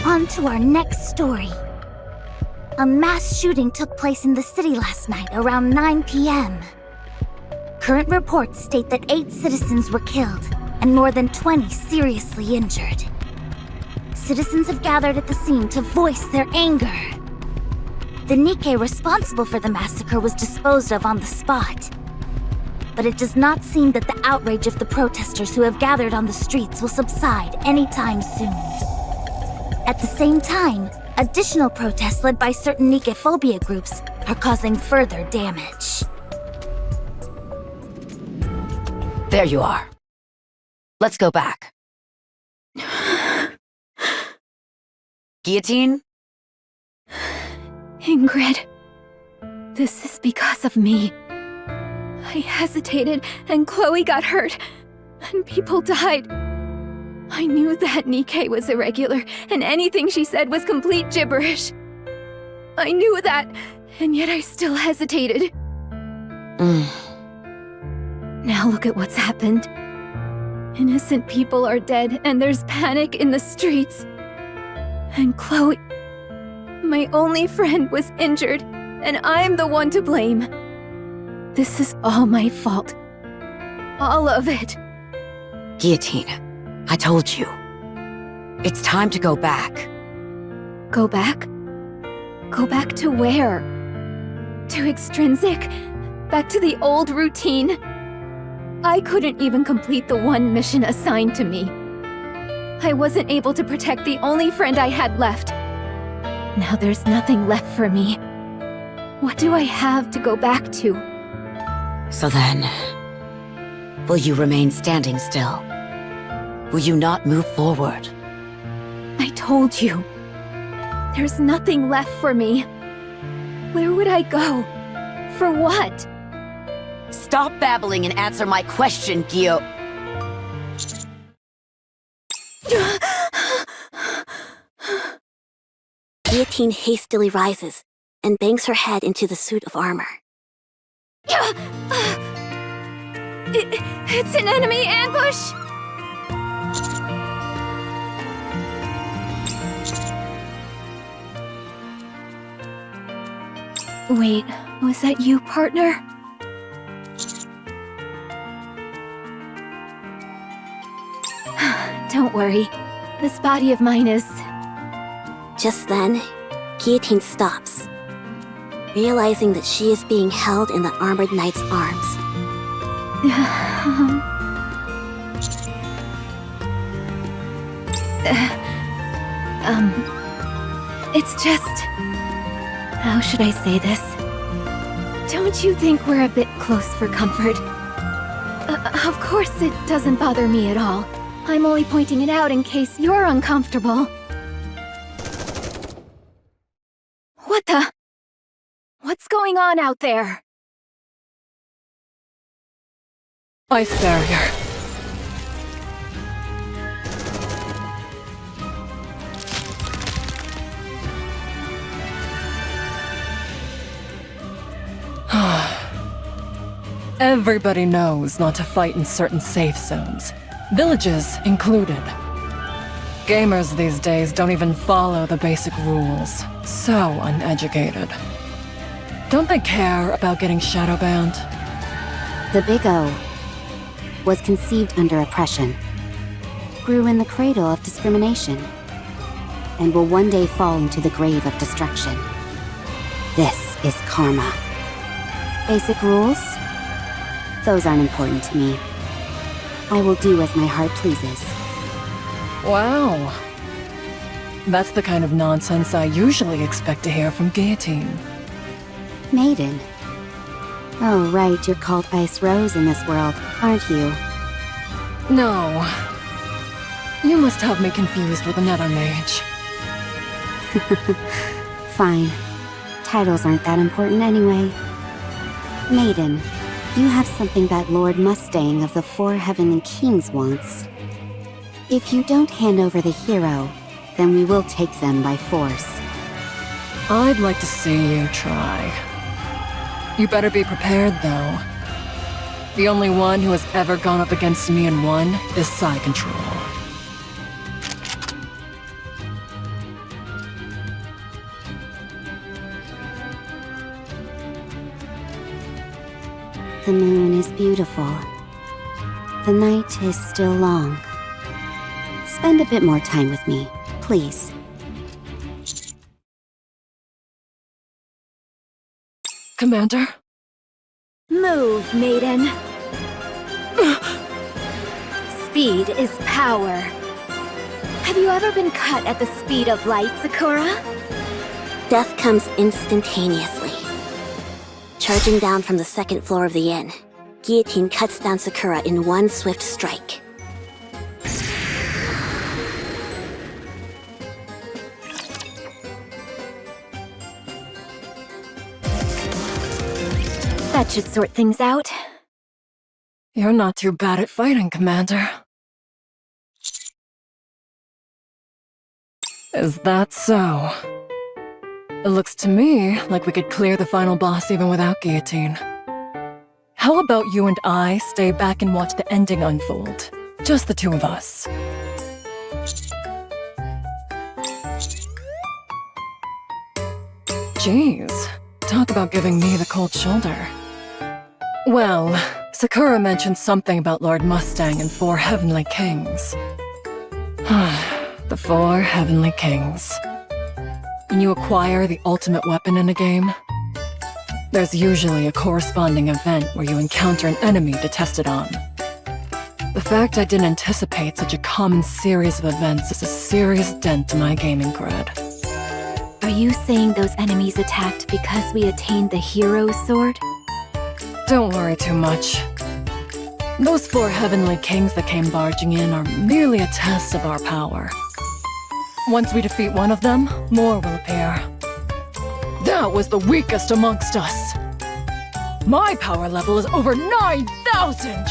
On to our next story. A mass shooting took place in the city last night around 9 p.m. Current reports state that 8 citizens were killed and more than 20 seriously injured. Citizens have gathered at the scene to voice their anger. The Nikke responsible for the massacre was disposed of on the spot. But it does not seem that the outrage of the protesters who have gathered on the streets will subside anytime soon. At the same time, additional protests led by certain Nikke phobia groups are causing further damage. There you are. Let's go back. Guillotine? Ingrid, this is because of me. I hesitated, and Chloe got hurt, and people died. I knew that Nikke was irregular, and anything she said was complete gibberish. I knew that, and yet I still hesitated. Now look at what's happened. Innocent people are dead, and there's panic in the streets. And Chloe, my only friend, was injured, and I'm the one to blame. This is all my fault. All of it. Guillotine, I told you. It's time to go back. Go back? Go back to where? To Extrinsic? Back to the old routine? I couldn't even complete the one mission assigned to me. I wasn't able to protect the only friend I had left. Now there's nothing left for me. What do I have to go back to? So then, will you remain standing still? Will you not move forward? I told you. There's nothing left for me. Where would I go? For what? Stop babbling and answer my question, Gio. Guillotine hastily rises and bangs her head into the suit of armor. It's an enemy ambush! Wait, was that you, partner? Don't worry. This body of mine is... Just then, Guillotine stops, realizing that she is being held in the armored knight's arms. It's just... How should I say this? Don't you think we're a bit close for comfort? Of course it doesn't bother me at all. I'm only pointing it out in case you're uncomfortable. What the? What's going on out there? Ice barrier. Everybody knows not to fight in certain safe zones, villages included. Gamers these days don't even follow the basic rules. So uneducated. Don't they care about getting shadowbound? The Big O was conceived under oppression, grew in the cradle of discrimination, and will one day fall into the grave of destruction. This is karma. Basic rules? Those aren't important to me. I will do as my heart pleases. Wow. That's the kind of nonsense I usually expect to hear from Guillotine. Maiden. Oh, right, you're called Ice Rose in this world, aren't you? No. You must have me confused with another mage. Fine. Titles aren't that important anyway. Maiden, you have something that Lord Mustang of the Four Heavenly Kings wants. If you don't hand over the hero, then we will take them by force. I'd like to see you try. You better be prepared, though. The only one who has ever gone up against me and won is Psy Control. The moon is beautiful. The night is still long. Spend a bit more time with me, please. Commander? Move, Maiden. Speed is power. Have you ever been cut at the speed of light, Sakura? Death comes instantaneously. Charging down from the second floor of the inn, Guillotine cuts down Sakura in one swift strike. That should sort things out. You're not too bad at fighting, Commander. Is that so? It looks to me like we could clear the final boss even without Guillotine. How about you and I stay back and watch the ending unfold? Just the two of us. Jeez, talk about giving me the cold shoulder. Well, Sakura mentioned something about Lord Mustang and 4 Heavenly Kings. The 4 Heavenly Kings. When you acquire the ultimate weapon in a game, there's usually a corresponding event where you encounter an enemy to test it on. The fact I didn't anticipate such a common series of events is a serious dent to my gaming cred. Are you saying those enemies attacked because we attained the Hero's Sword? Don't worry too much. Those 4 Heavenly Kings that came barging in are merely a test of our power. Once we defeat one of them, more will appear. That was the weakest amongst us. My power level is over 9,000!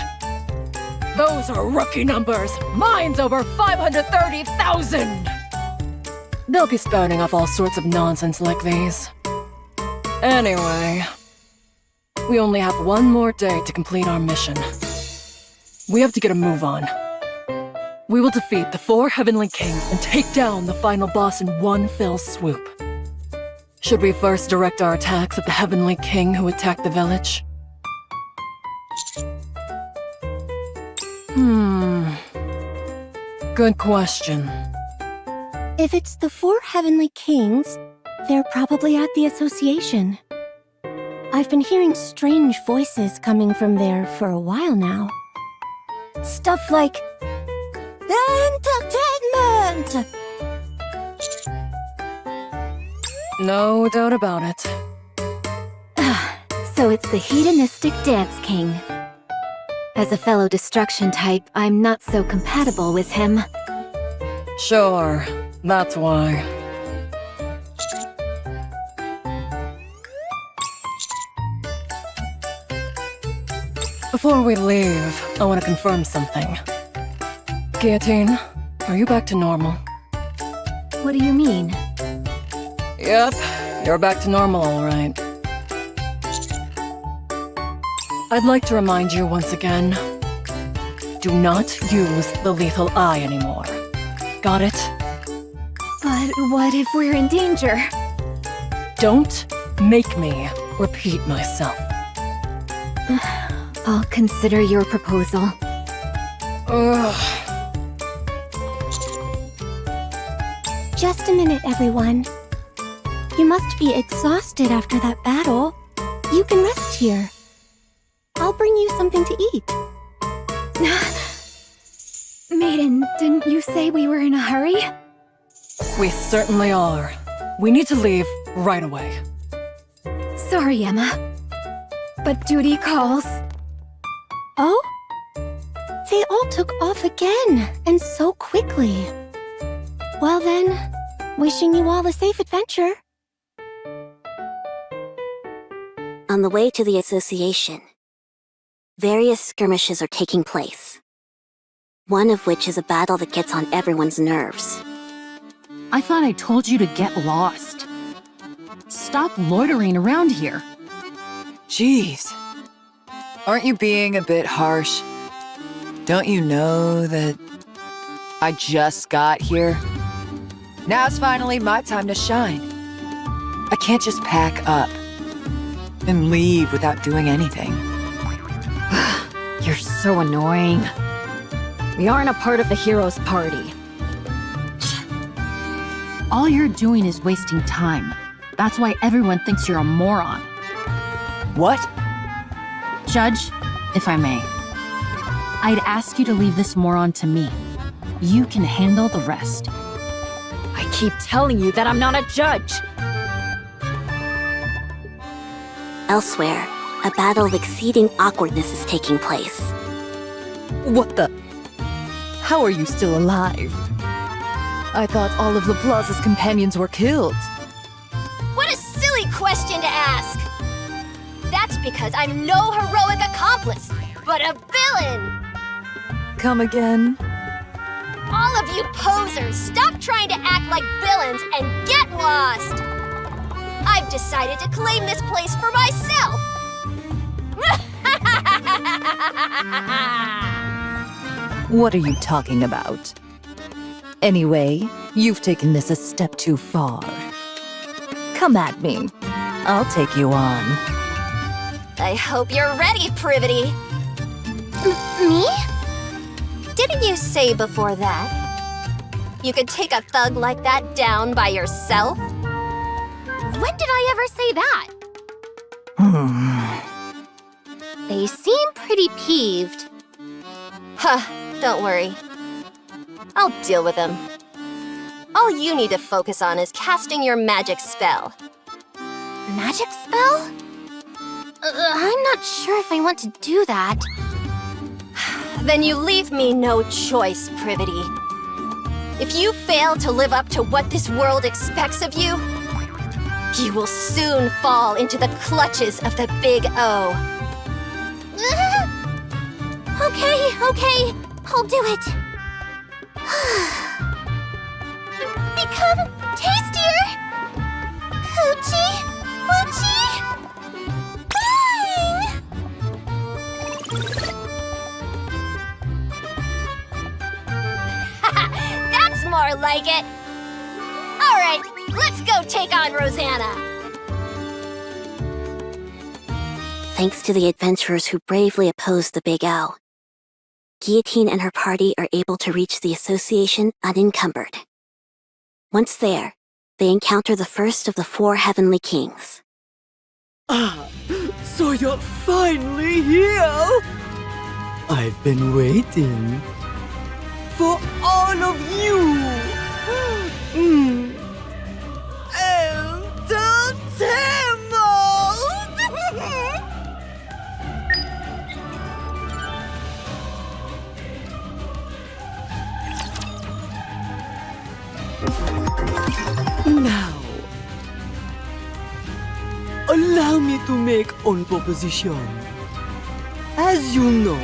Those are rookie numbers! Mine's over 530,000! They'll be spouting off all sorts of nonsense like these. Anyway, we only have one more day to complete our mission. We have to get a move on. We will defeat the 4 Heavenly Kings and take down the final boss in one fell swoop. Should we first direct our attacks at the Heavenly King who attacked the village? Good question. If it's the 4 Heavenly Kings, they're probably at the association. I've been hearing strange voices coming from there for a while now. Stuff like, entertainment! No doubt about it. So it's the hedonistic Dance King. As a fellow destruction type, I'm not so compatible with him. Sure, that's why. Before we leave, I want to confirm something. Guillotine, are you back to normal? What do you mean? Yep, you're back to normal, all right. I'd like to remind you once again, do not use the lethal eye anymore. Got it? But what if we're in danger? Don't make me repeat myself. I'll consider your proposal. Ugh. Just a minute, everyone. You must be exhausted after that battle. You can rest here. I'll bring you something to eat. Maiden, didn't you say we were in a hurry? We certainly are. We need to leave right away. Sorry, Emma. But duty calls. Oh? They all took off again, and so quickly. Well then, wishing you all a safe adventure. On the way to the association, various skirmishes are taking place. One of which is a battle that gets on everyone's nerves. I thought I told you to get lost. Stop loitering around here. Jeez. Aren't you being a bit harsh? Don't you know that I just got here? Now's finally my time to shine. I can't just pack up and leave without doing anything. So annoying. We aren't a part of the hero's party. All you're doing is wasting time. That's why everyone thinks you're a moron. What? Judge, if I may, I'd ask you to leave this moron to me. You can handle the rest. I keep telling you that I'm not a judge. Elsewhere, a battle of exceeding awkwardness is taking place. What the? How are you still alive? I thought all of LaPlaza's companions were killed. What a silly question to ask! That's because I'm no heroic accomplice, but a villain! Come again? All of you posers, stop trying to act like villains and get lost! I've decided to claim this place for myself! What are you talking about? Anyway, you've taken this a step too far. Come at me. I'll take you on. I hope you're ready, Privity! Me? Didn't you say before that you could take a thug like that down by yourself? When did I ever say that? They seem pretty peeved. Huh, don't worry. I'll deal with them. All you need to focus on is casting your magic spell. Magic spell? I'm not sure if I want to do that. Then you leave me no choice, Privity. If you fail to live up to what this world expects of you, you will soon fall into the clutches of the Big O. Okay, I'll do it. Become tastier. Coochie, woochie. That's more like it. All right, let's go take on Rosanna. Thanks to the adventurers who bravely opposed the Big O, Guillotine and her party are able to reach the association unencumbered. Once there, they encounter the first of the 4 heavenly kings. Ah, so you're finally here! I've been waiting for all of you! Now, allow me to make one proposition. As you know,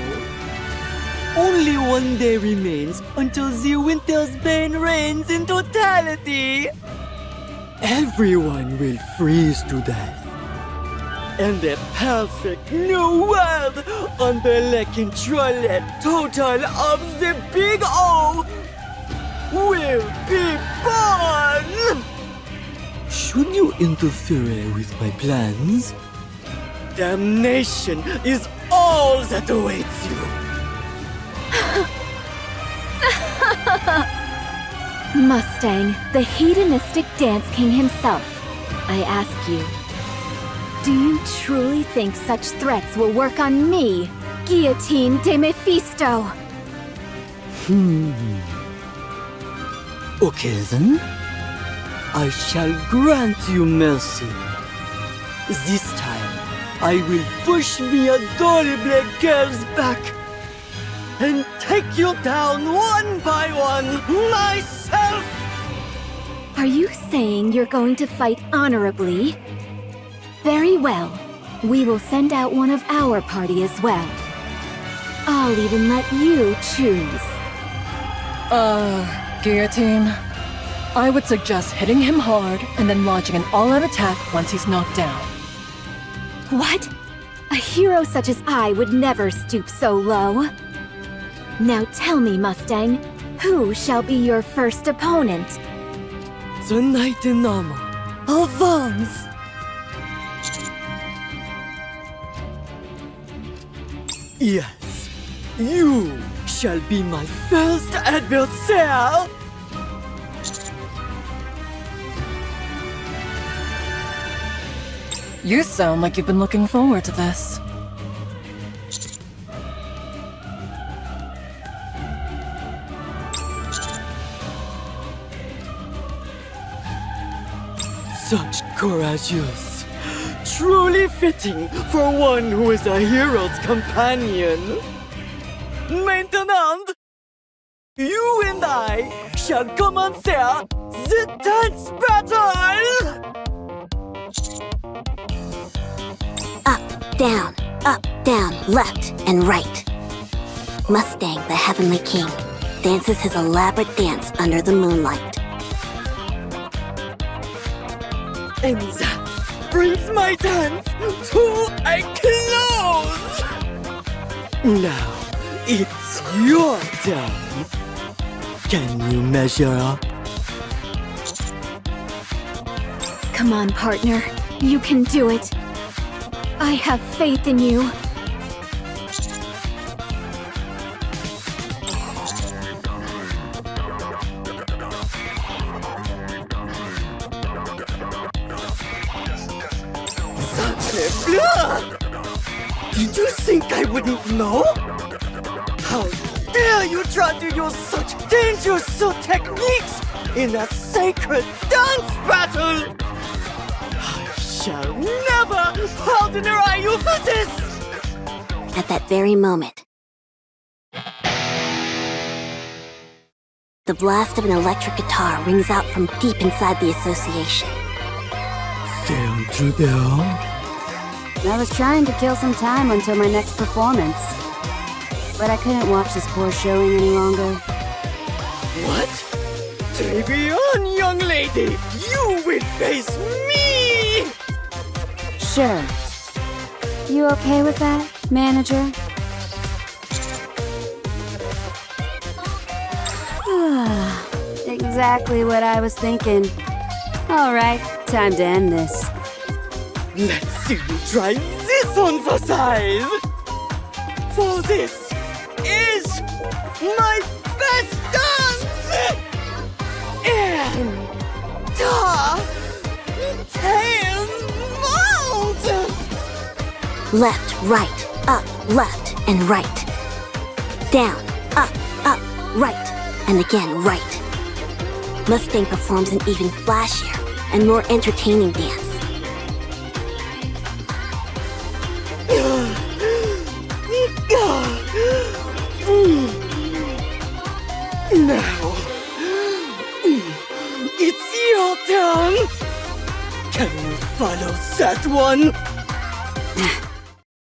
only one day remains until the Winter's Bane reigns in totality. Everyone will freeze to death. And the perfect new world under the controlled total of the Big O will be born! Should you interfere with my plans, damnation is all that awaits you! Mustang, the hedonistic dance king himself. I ask you, do you truly think such threats will work on me, Guillotine de Mephisto? Okay then, I shall grant you mercy. This time, I will push me adorable girls back and take you down one by one myself! Are you saying you're going to fight honorably? Very well. We will send out one of our party as well. I'll even let you choose. Guillotine, I would suggest hitting him hard and then launching an all-out attack once he's knocked down. What? A hero such as I would never stoop so low. Now tell me, Mustang, who shall be your first opponent? The knight in armor, avance! Yes, You shall be my first adversary! You sound like you've been looking forward to this. Such courageous. Truly fitting for one who is a hero's companion. Maintenant, you and I shall commencer the dance battle! Up, down, left, and right. Mustang, the Heavenly King, dances his elaborate dance under the moonlight. And that brings my dance to a close! Now, it's your turn. Can you measure up? Come on, partner. You can do it. I have faith in you. Sacre bleu! Did you think I wouldn't know? How dare you try to use such dangerous techniques in a sacred dance battle! I shall never pardon you for this! At that very moment, the blast of an electric guitar rings out from deep inside the association. Down to down. I was trying to kill some time until my next performance. But I couldn't watch this poor showing any longer. What? Trebion, young lady! You will face me! Sure. You okay with that, manager? Exactly what I was thinking. Alright, time to end this. Let's see you try this on for size! For this is my best dance! Left, right, up, left, and right. Down, up, right, and again right. Mustang performs an even flashier and more entertaining dance. Now, it's your turn! Can you follow that one?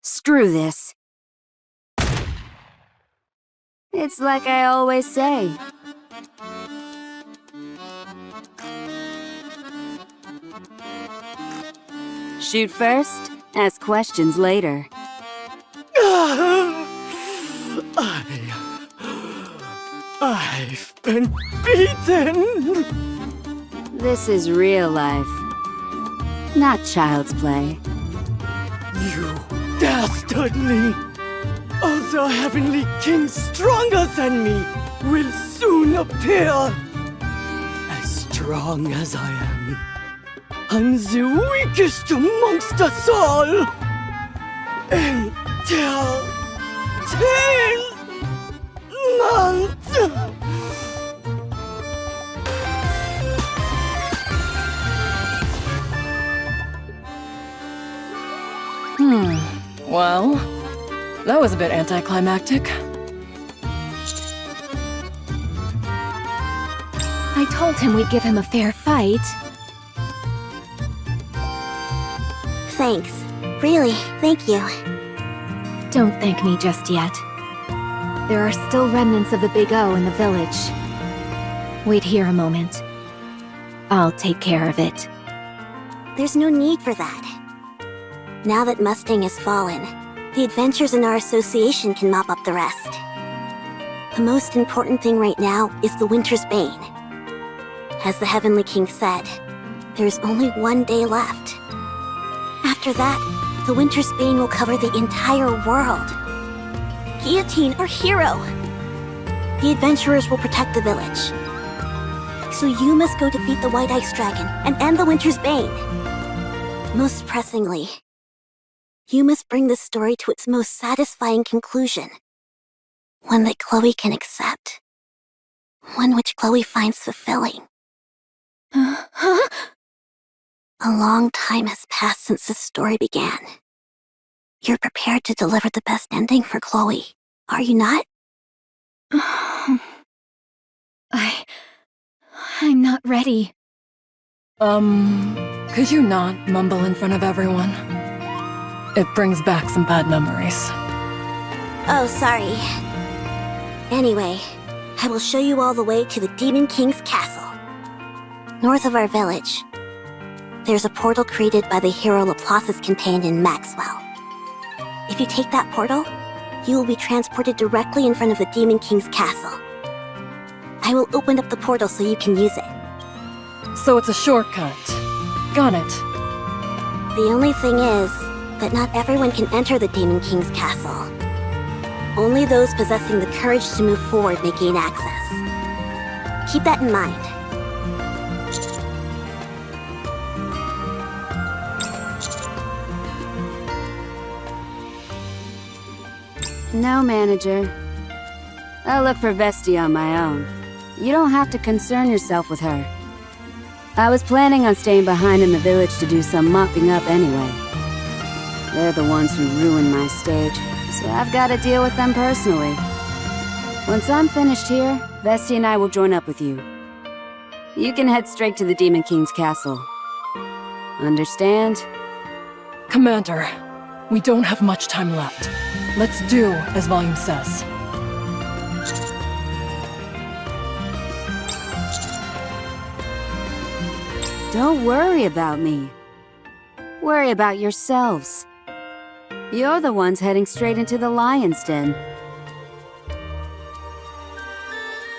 Screw this. It's like I always say. Shoot first, ask questions later. I've been beaten! This is real life, not child's play. You dastardly! Other heavenly kings stronger than me will soon appear! As strong as I am, I'm the weakest amongst us all! Until 10 months! Well, that was a bit anticlimactic. I told him we'd give him a fair fight. Thanks. Really, thank you. Don't thank me just yet. There are still remnants of the Big O in the village. Wait here a moment. I'll take care of it. There's no need for that. Now that Mustang has fallen, the adventures in our association can mop up the rest. The most important thing right now is the Winter's Bane. As the Heavenly King said, there's only one day left. After that, the Winter's Bane will cover the entire world. Guillotine, our hero. The adventurers will protect the village. So you must go defeat the White Ice Dragon and end the Winter's Bane. Most pressingly, you must bring this story to its most satisfying conclusion. One that Chloe can accept. One which Chloe finds fulfilling. Huh? A long time has passed since this story began. You're prepared to deliver the best ending for Chloe, are you not? I'm not ready. Could you not mumble in front of everyone? It brings back some bad memories. Oh, sorry. Anyway, I will show you all the way to the Demon King's castle. North of our village, there's a portal created by the hero Laplace's companion Maxwell. If you take that portal, you will be transported directly in front of the Demon King's castle. I will open up the portal so you can use it. So it's a shortcut. Got it. The only thing is that not everyone can enter the Demon King's castle. Only those possessing the courage to move forward may gain access. Keep that in mind. No, manager. I'll look for Vesti on my own. You don't have to concern yourself with her. I was planning on staying behind in the village to do some mopping up anyway. They're the ones who ruined my stage, so I've got to deal with them personally. Once I'm finished here, Vesti and I will join up with you. You can head straight to the Demon King's castle. Understand? Commander, we don't have much time left. Let's do as Volume says. Don't worry about me. Worry about yourselves. You're the ones heading straight into the Lion's Den.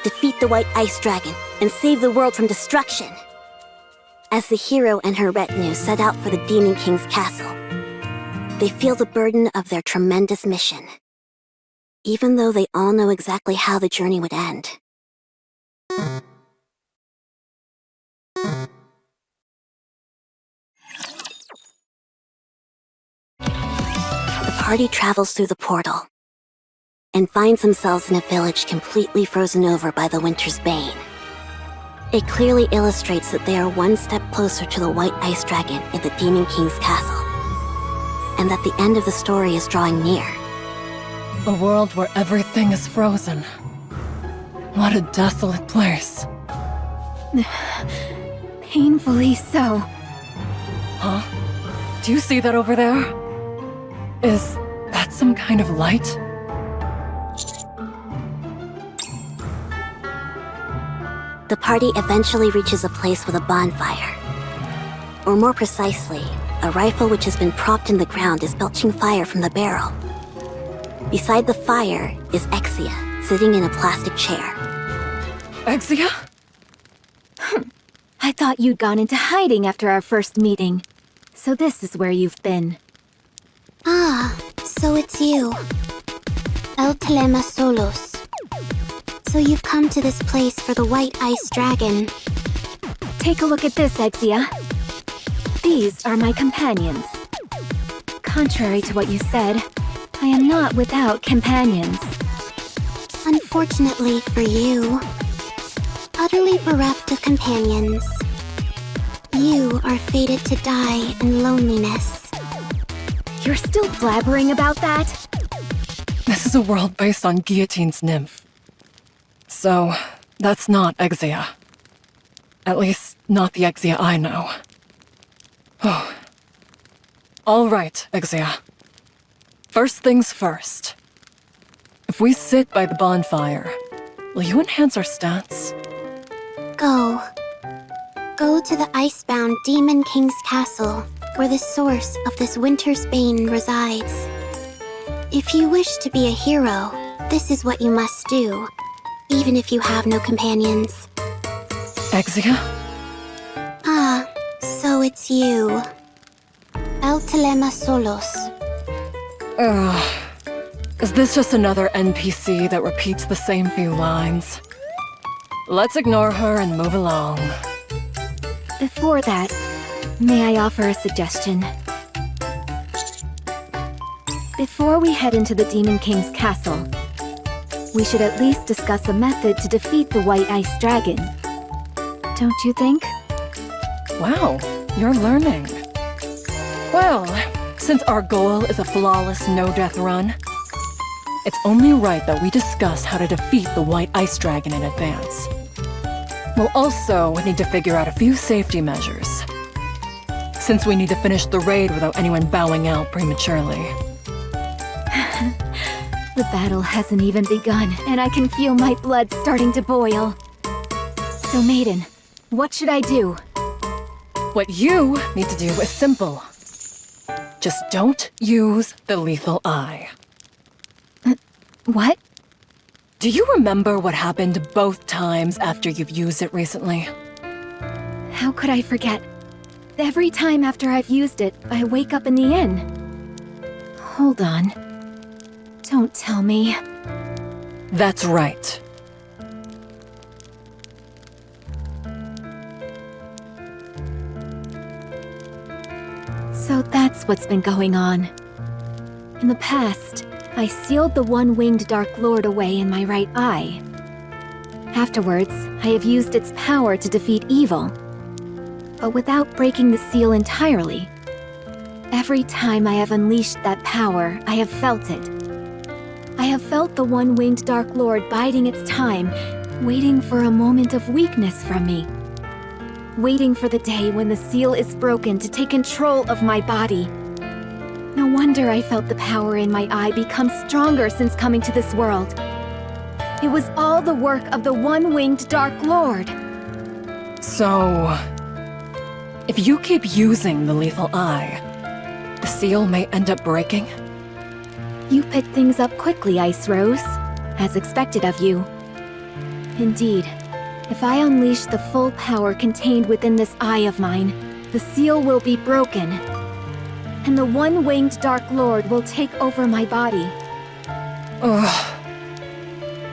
Defeat the White Ice Dragon and save the world from destruction. As the hero and her retinue set out for the Demon King's castle, they feel the burden of their tremendous mission, even though they all know exactly how the journey would end. The party travels through the portal and finds themselves in a village completely frozen over by the Winter's Bane. It clearly illustrates that they are one step closer to the White Ice Dragon in the Demon King's castle, and that the end of the story is drawing near. A world where everything is frozen. What a desolate place. Painfully so. Huh? Do you see that over there? Is that some kind of light? The party eventually reaches a place with a bonfire. Or more precisely, a rifle which has been propped in the ground is belching fire from the barrel. Beside the fire is Exia, sitting in a plastic chair. Exia? I thought you'd gone into hiding after our first meeting. So this is where you've been. Ah, so it's you. El Telema Solos. So you've come to this place for the White Ice Dragon. Take a look at this, Exia. These are my companions. Contrary to what you said, I am not without companions. Unfortunately for you, utterly bereft of companions, you are fated to die in loneliness. You're still blabbering about that? This is a world based on Guillotine's nymph. So, that's not Exia. At least, not the Exia I know. Oh. All right, Exia. First things first. If we sit by the bonfire, will you enhance our stats? Go. Go to the icebound Demon King's castle, where the source of this Winter's Bane resides. If you wish to be a hero, this is what you must do, even if you have no companions. Exia? Ah, so it's you. El Telema Solos. Is this just another NPC that repeats the same few lines? Let's ignore her and move along. Before that, may I offer a suggestion? Before we head into the Demon King's castle, we should at least discuss a method to defeat the White Ice Dragon. Don't you think? Wow, you're learning. Well, since our goal is a flawless no-death run, it's only right that we discuss how to defeat the White Ice Dragon in advance. We'll also need to figure out a few safety measures, since we need to finish the raid without anyone bowing out prematurely. The battle hasn't even begun, and I can feel my blood starting to boil. So, Maiden, what should I do? What you need to do is simple. Just don't use the lethal eye. What? Do you remember what happened both times after you've used it recently? How could I forget? Every time after I've used it, I wake up in the inn. Hold on. Don't tell me. That's right. So that's what's been going on. In the past, I sealed the one-winged Dark Lord away in my right eye. Afterwards, I have used its power to defeat evil, but without breaking the seal entirely. Every time I have unleashed that power, I have felt it. I have felt the one-winged Dark Lord biding its time, waiting for a moment of weakness from me. Waiting for the day when the seal is broken to take control of my body. No wonder I felt the power in my eye become stronger since coming to this world. It was all the work of the one-winged Dark Lord. So, if you keep using the lethal eye, the seal may end up breaking? You pick things up quickly, Ice Rose, as expected of you. Indeed, if I unleash the full power contained within this eye of mine, the seal will be broken, and the one-winged Dark Lord will take over my body. Ugh.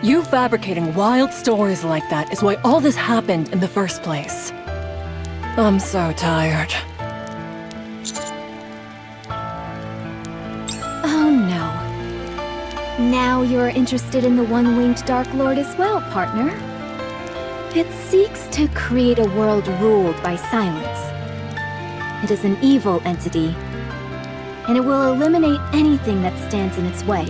You fabricating wild stories like that is why all this happened in the first place. I'm so tired. Oh no. Now you're interested in the one-winged Dark Lord as well, partner. It seeks to create a world ruled by silence. It is an evil entity, and it will eliminate anything that stands in its way.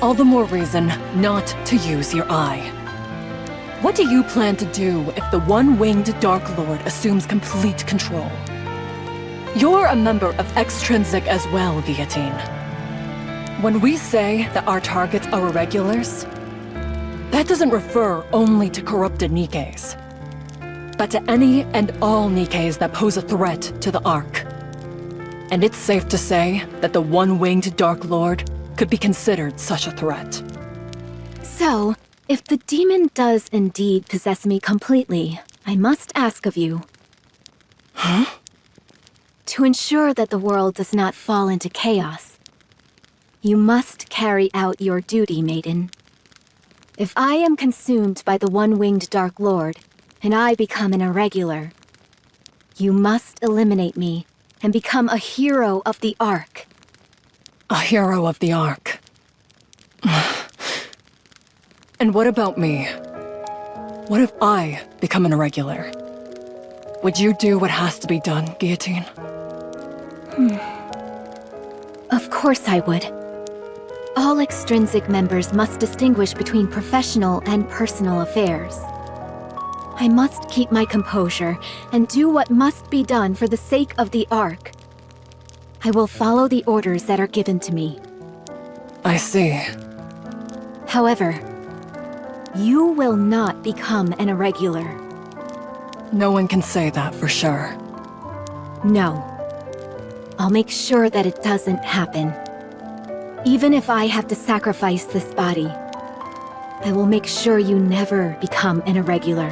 All the more reason not to use your eye. What do you plan to do if the one-winged Dark Lord assumes complete control? You're a member of Extrinsic as well, Guillotine. When we say that our targets are irregulars, that doesn't refer only to corrupted Nikkes, but to any and all Nikkes that pose a threat to the Ark. And it's safe to say that the one-winged Dark Lord could be considered such a threat. So, if the demon does indeed possess me completely, I must ask of you. Huh? To ensure that the world does not fall into chaos, you must carry out your duty, Maiden. If I am consumed by the one-winged Dark Lord, and I become an irregular, you must eliminate me and become a hero of the Ark. A hero of the Ark. And what about me? What if I become an irregular? Would you do what has to be done, Guillotine? Of course I would. All extrinsic members must distinguish between professional and personal affairs. I must keep my composure and do what must be done for the sake of the Ark. I will follow the orders that are given to me. I see. However, you will not become an irregular. No one can say that for sure. No. I'll make sure that it doesn't happen. Even if I have to sacrifice this body, I will make sure you never become an irregular.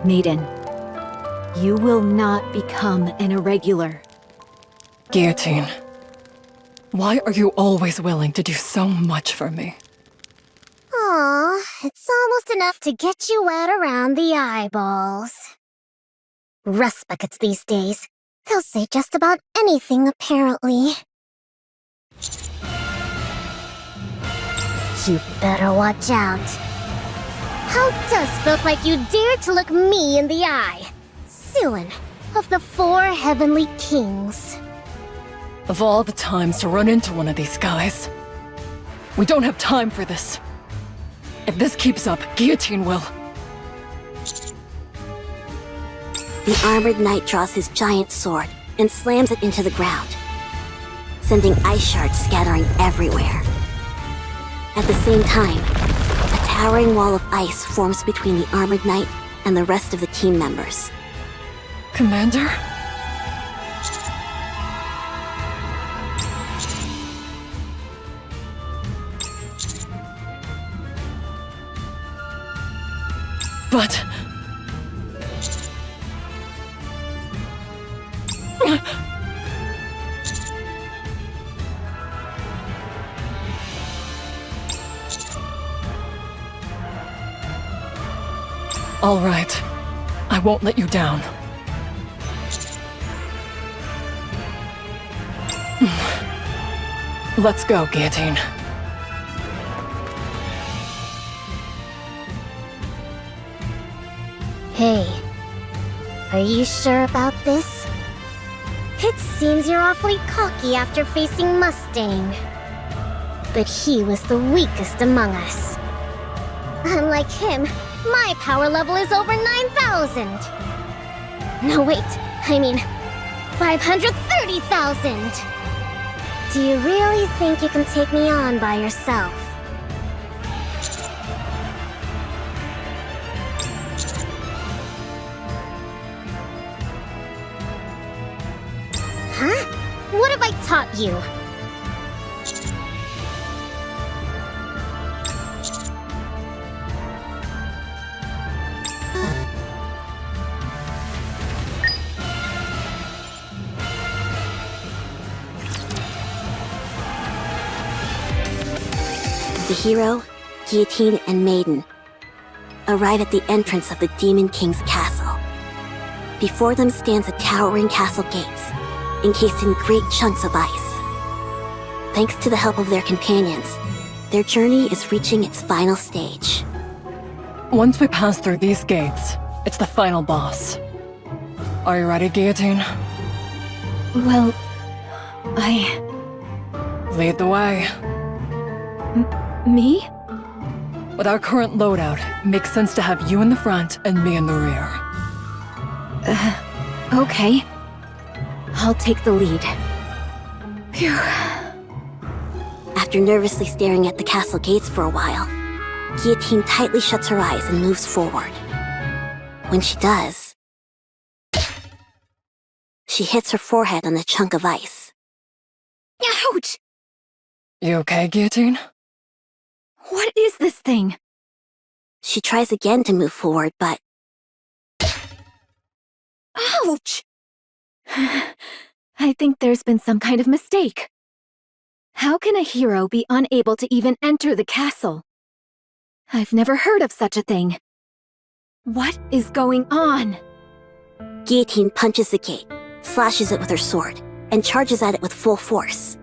Maiden, you will not become an irregular. Guillotine, why are you always willing to do so much for me? Aw, it's almost enough to get you wet around the eyeballs. Rust buckets these days. They'll say just about anything, apparently. You better watch out. How does felt like you dared to look me in the eye? Suin of the 4 Heavenly Kings. Of all the times to run into one of these guys. We don't have time for this. If this keeps up, Guillotine will. The armored knight draws his giant sword and slams it into the ground, sending ice shards scattering everywhere. At the same time, a towering wall of ice forms between the armored knight and the rest of the team members. Commander? But... All right. I won't let you down. Let's go, Guillotine. Hey, are you sure about this? It seems you're awfully cocky after facing Mustang. But he was the weakest among us. Unlike him, my power level is over 9,000. No, wait, I mean 530,000. Do you really think you can take me on by yourself? Huh? What have I taught you? The hero, Guillotine and Maiden arrive at the entrance of the Demon King's castle. Before them stands a towering castle gates, encased in great chunks of ice. Thanks to the help of their companions, their journey is reaching its final stage. Once we pass through these gates, it's the final boss. Are you ready, Guillotine? Well, Lead the way. Me? With our current loadout, it makes sense to have you in the front and me in the rear. Okay. I'll take the lead. Phew. After nervously staring at the castle gates for a while, Guillotine tightly shuts her eyes and moves forward. When she does, she hits her forehead on a chunk of ice. Ouch! You okay, Guillotine? What is this thing? She tries again to move forward, but Ouch! I think there's been some kind of mistake. How can a hero be unable to even enter the castle? I've never heard of such a thing. What is going on? Guillotine punches the gate, slashes it with her sword, and charges at it with full force.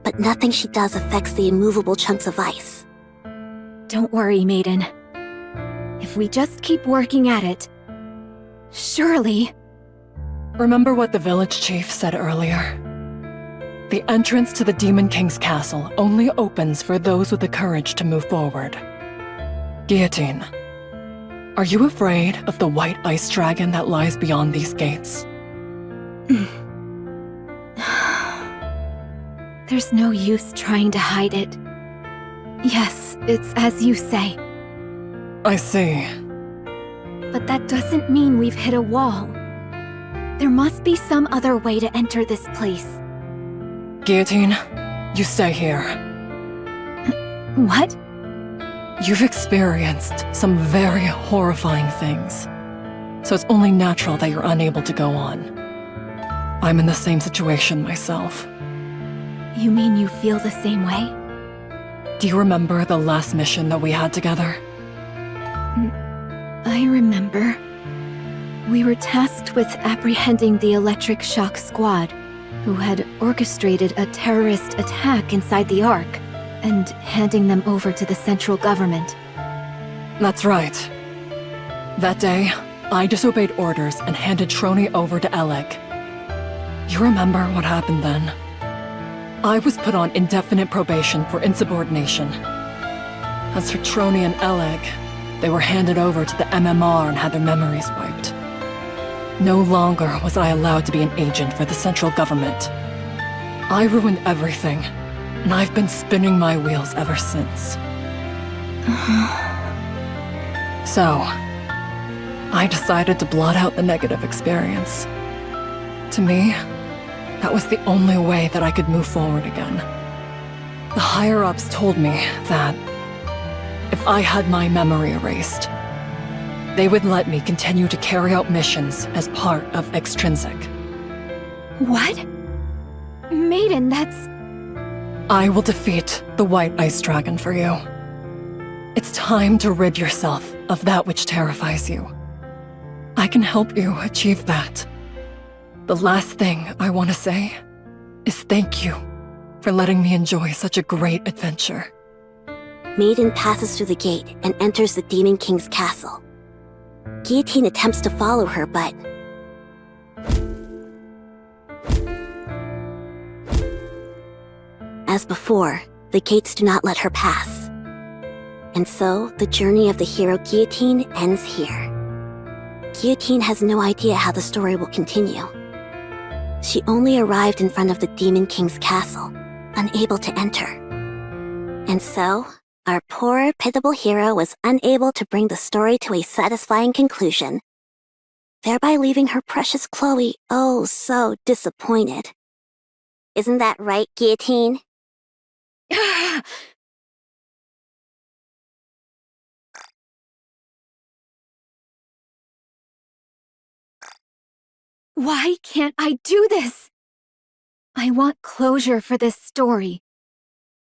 But nothing she does affects the immovable chunks of ice. Don't worry, Maiden. If we just keep working at it, surely... Remember what the village chief said earlier? The entrance to the Demon King's castle only opens for those with the courage to move forward. Guillotine, are you afraid of the white ice dragon that lies beyond these gates? There's no use trying to hide it. Yes, it's as you say. I see. But that doesn't mean we've hit a wall. There must be some other way to enter this place. Guillotine, you stay here. What? You've experienced some very horrifying things, so it's only natural that you're unable to go on. I'm in the same situation myself. You mean you feel the same way? Do you remember the last mission that we had together? I remember. We were tasked with apprehending the Electric Shock Squad, who had orchestrated a terrorist attack inside the Ark, and handing them over to the central government. That's right. That day, I disobeyed orders and handed Trony over to Eleg. You remember what happened then? I was put on indefinite probation for insubordination. As for Trony and Eleg, they were handed over to the MMR and had their memories wiped. No longer was I allowed to be an agent for the central government. I ruined everything, and I've been spinning my wheels ever since. So, I decided to blot out the negative experience. To me, that was the only way that I could move forward again. The higher-ups told me that if I had my memory erased, they would let me continue to carry out missions as part of Extrinsic. What? Maiden, that's... I will defeat the White Ice Dragon for you. It's time to rid yourself of that which terrifies you. I can help you achieve that. The last thing I want to say is thank you for letting me enjoy such a great adventure. Maiden passes through the gate and enters the Demon King's castle. Guillotine attempts to follow her, but... As before, the gates do not let her pass. And so, the journey of the hero Guillotine ends here. Guillotine has no idea how the story will continue. She only arrived in front of the Demon King's castle, unable to enter. And so, our poor, pitiable hero was unable to bring the story to a satisfying conclusion, thereby leaving her precious Chloe oh so disappointed. Isn't that right, Guillotine? Why can't I do this? I want closure for this story.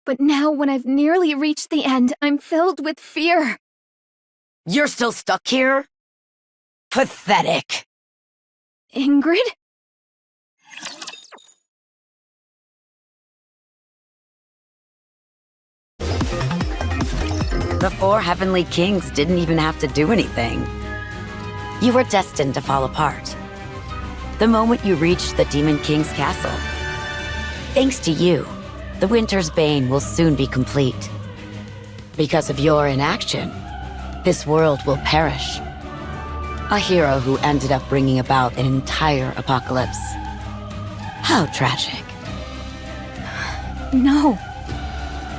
But now when I've nearly reached the end, I'm filled with fear. You're still stuck here? Pathetic. Ingrid? The four Heavenly Kings didn't even have to do anything. You were destined to fall apart. The moment you reached the Demon King's castle. Thanks to you, the Winter's Bane will soon be complete. Because of your inaction, this world will perish. A hero who ended up bringing about an entire apocalypse. How tragic. No.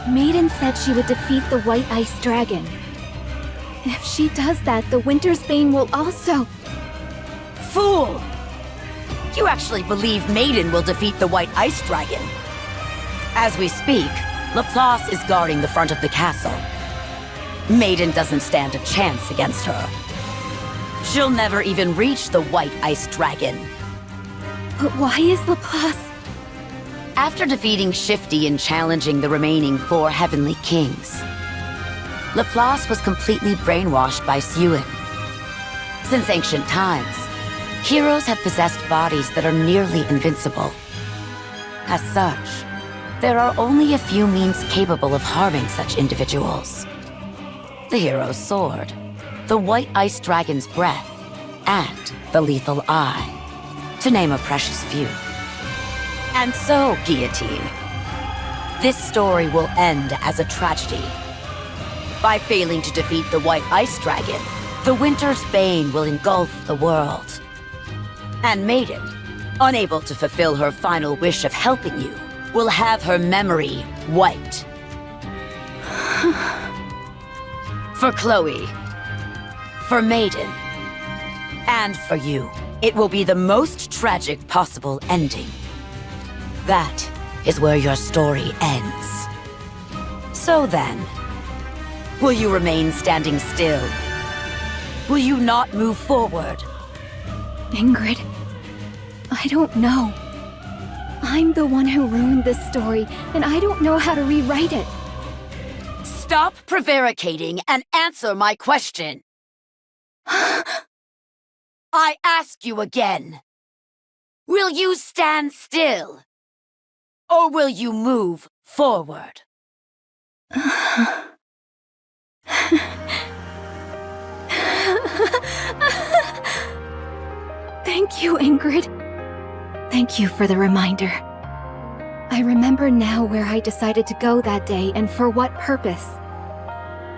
Maiden said she would defeat the White Ice Dragon. If she does that, the Winter's Bane will also... Fool! You actually believe Maiden will defeat the White Ice Dragon. As we speak, Laplace is guarding the front of the castle. Maiden doesn't stand a chance against her. She'll never even reach the White Ice Dragon. But why is Laplace... After defeating Shifty and challenging the remaining four Heavenly Kings, Laplace was completely brainwashed by Sewin. Since ancient times, heroes have possessed bodies that are nearly invincible. As such, there are only a few means capable of harming such individuals. The hero's sword, the White Ice Dragon's breath, and the lethal eye, to name a precious few. And so, Guillotine, this story will end as a tragedy. By failing to defeat the White Ice Dragon, the Winter's Bane will engulf the world. And Maiden, unable to fulfill her final wish of helping you, will have her memory wiped. For Chloe, for Maiden, and for you, it will be the most tragic possible ending. That is where your story ends. So then, will you remain standing still? Will you not move forward? Ingrid, I I don't know. I'm the one who ruined this story, and I don't know how to rewrite it. Stop prevaricating and answer my question. I ask you again. Will you stand still? Or will you move forward? Thank you, Ingrid. Thank you for the reminder. I remember now where I decided to go that day and for what purpose.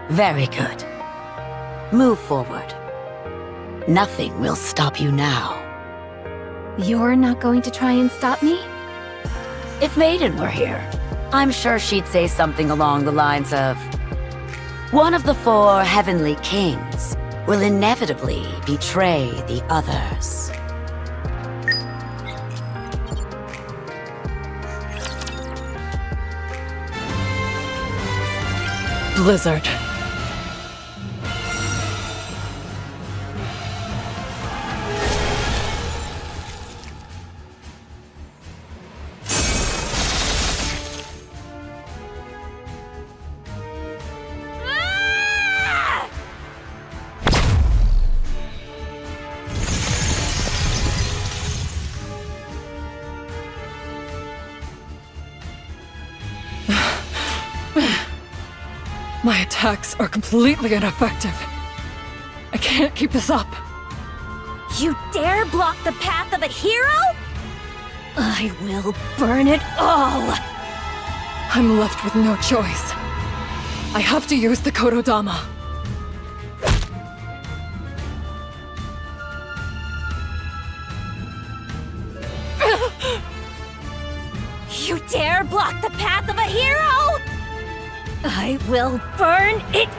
Very good. Move forward. Nothing will stop you now. You're not going to try and stop me? If Maiden were here, I'm sure she'd say something along the lines of, one of the 4 heavenly kings will inevitably betray the others. Blizzard. My attacks are completely ineffective. I can't keep this up. You dare block the path of a hero? I will burn it all! I'm left with no choice. I have to use the Kododama. You dare block the path of a hero? I will burn it!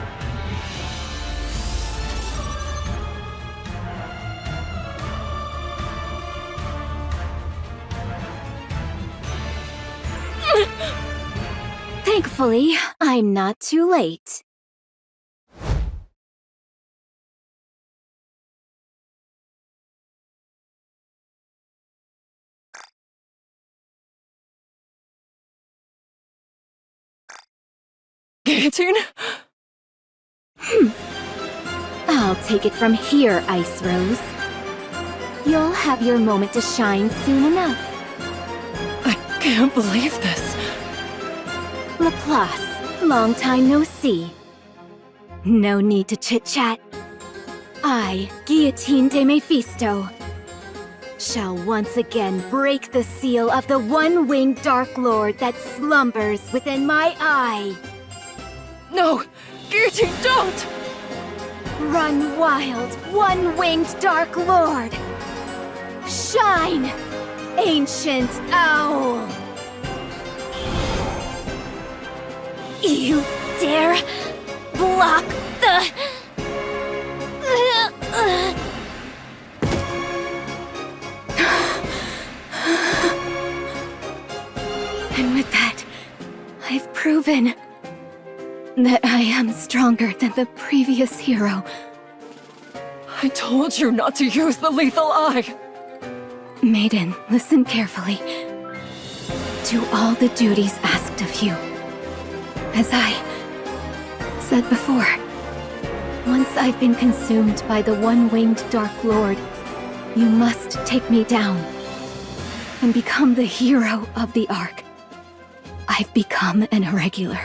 Thankfully, I'm not too late. Guillotine? I'll take it from here, Ice Rose. You'll have your moment to shine soon enough. I can't believe this. Laplace, long time no see. No need to chit-chat. I, Guillotine de Mephisto, shall once again break the seal of the one-winged Dark Lord that slumbers within my eye. No! Guillotine, don't! Run wild, one-winged Dark Lord! Shine, ancient owl! You dare block the... And with that, I've proven that I am stronger than the previous hero. I told you not to use the lethal eye! Maiden, listen carefully. Do all the duties asked of you. As I said before, once I've been consumed by the one-winged Dark Lord, you must take me down and become the hero of the Ark. I've become an irregular.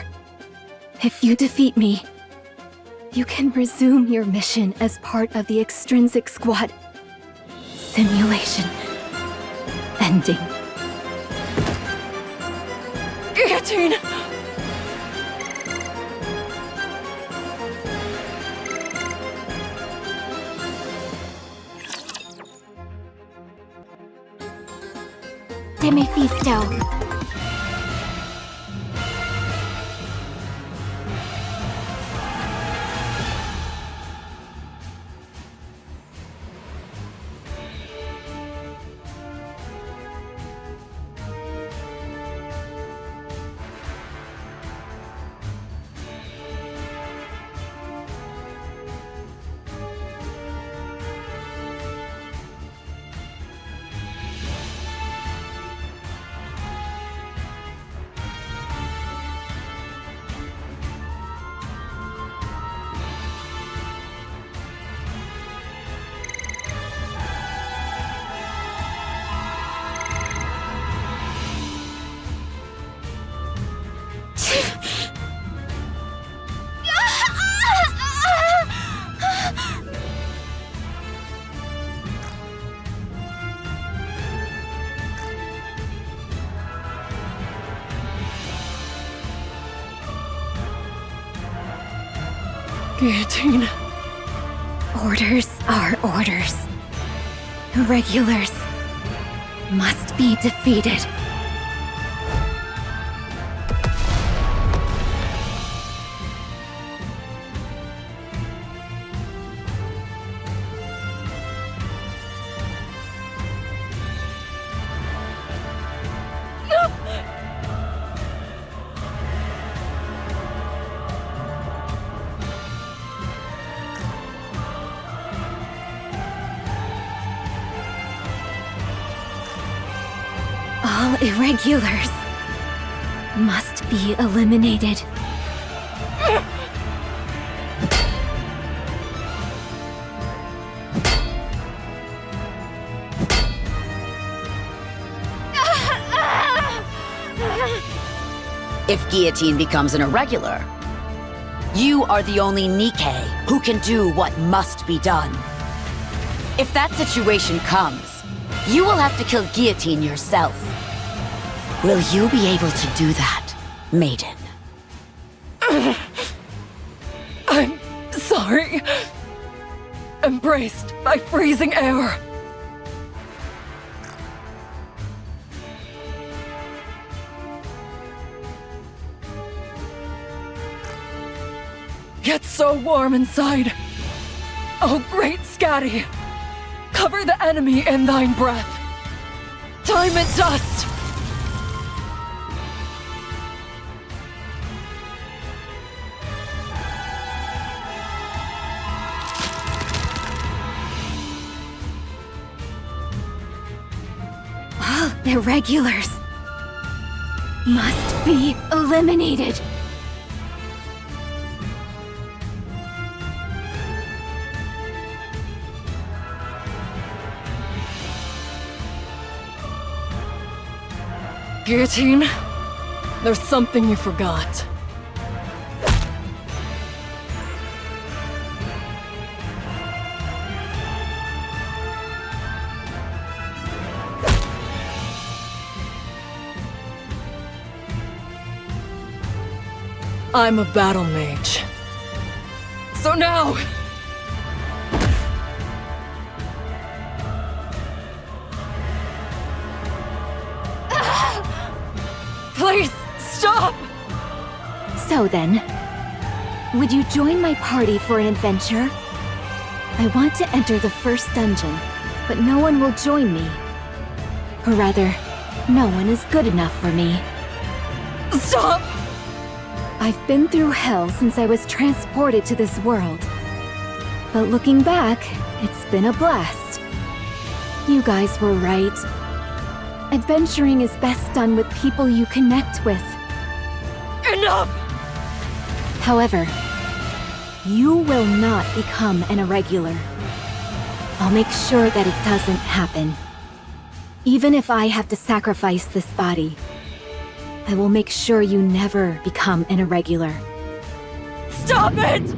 If you defeat me, you can resume your mission as part of the Extrinsic Squad. Simulation ending. Guillotine! De Mephisto. Guillotine. Orders are orders. Irregulars must be defeated. All irregulars must be eliminated. If Guillotine becomes an irregular, you are the only Nikke who can do what must be done. If that situation comes, you will have to kill Guillotine yourself. Will you be able to do that, Maiden? I'm sorry. Embraced by freezing air. Yet so warm inside. Oh, great Scatty! Cover the enemy in thine breath. Time and dust! All irregulars must be eliminated. Guillotine, there's something you forgot. I'm a battle mage. So now... Please, stop! So then, would you join my party for an adventure? I want to enter the first dungeon, but no one will join me. Or rather, no one is good enough for me. Stop! I've been through hell since I was transported to this world. But looking back, it's been a blast. You guys were right. Adventuring is best done with people you connect with. Enough! However, you will not become an irregular. I'll make sure that it doesn't happen. Even if I have to sacrifice this body, I will make sure you never become an irregular. Stop it!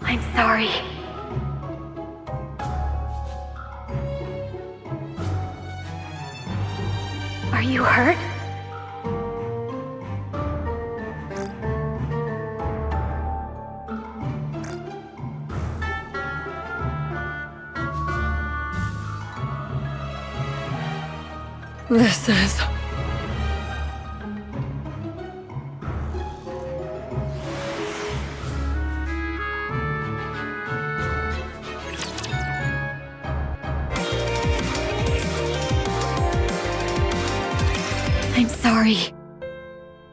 I'm sorry. Are you hurt? This is... I'm sorry.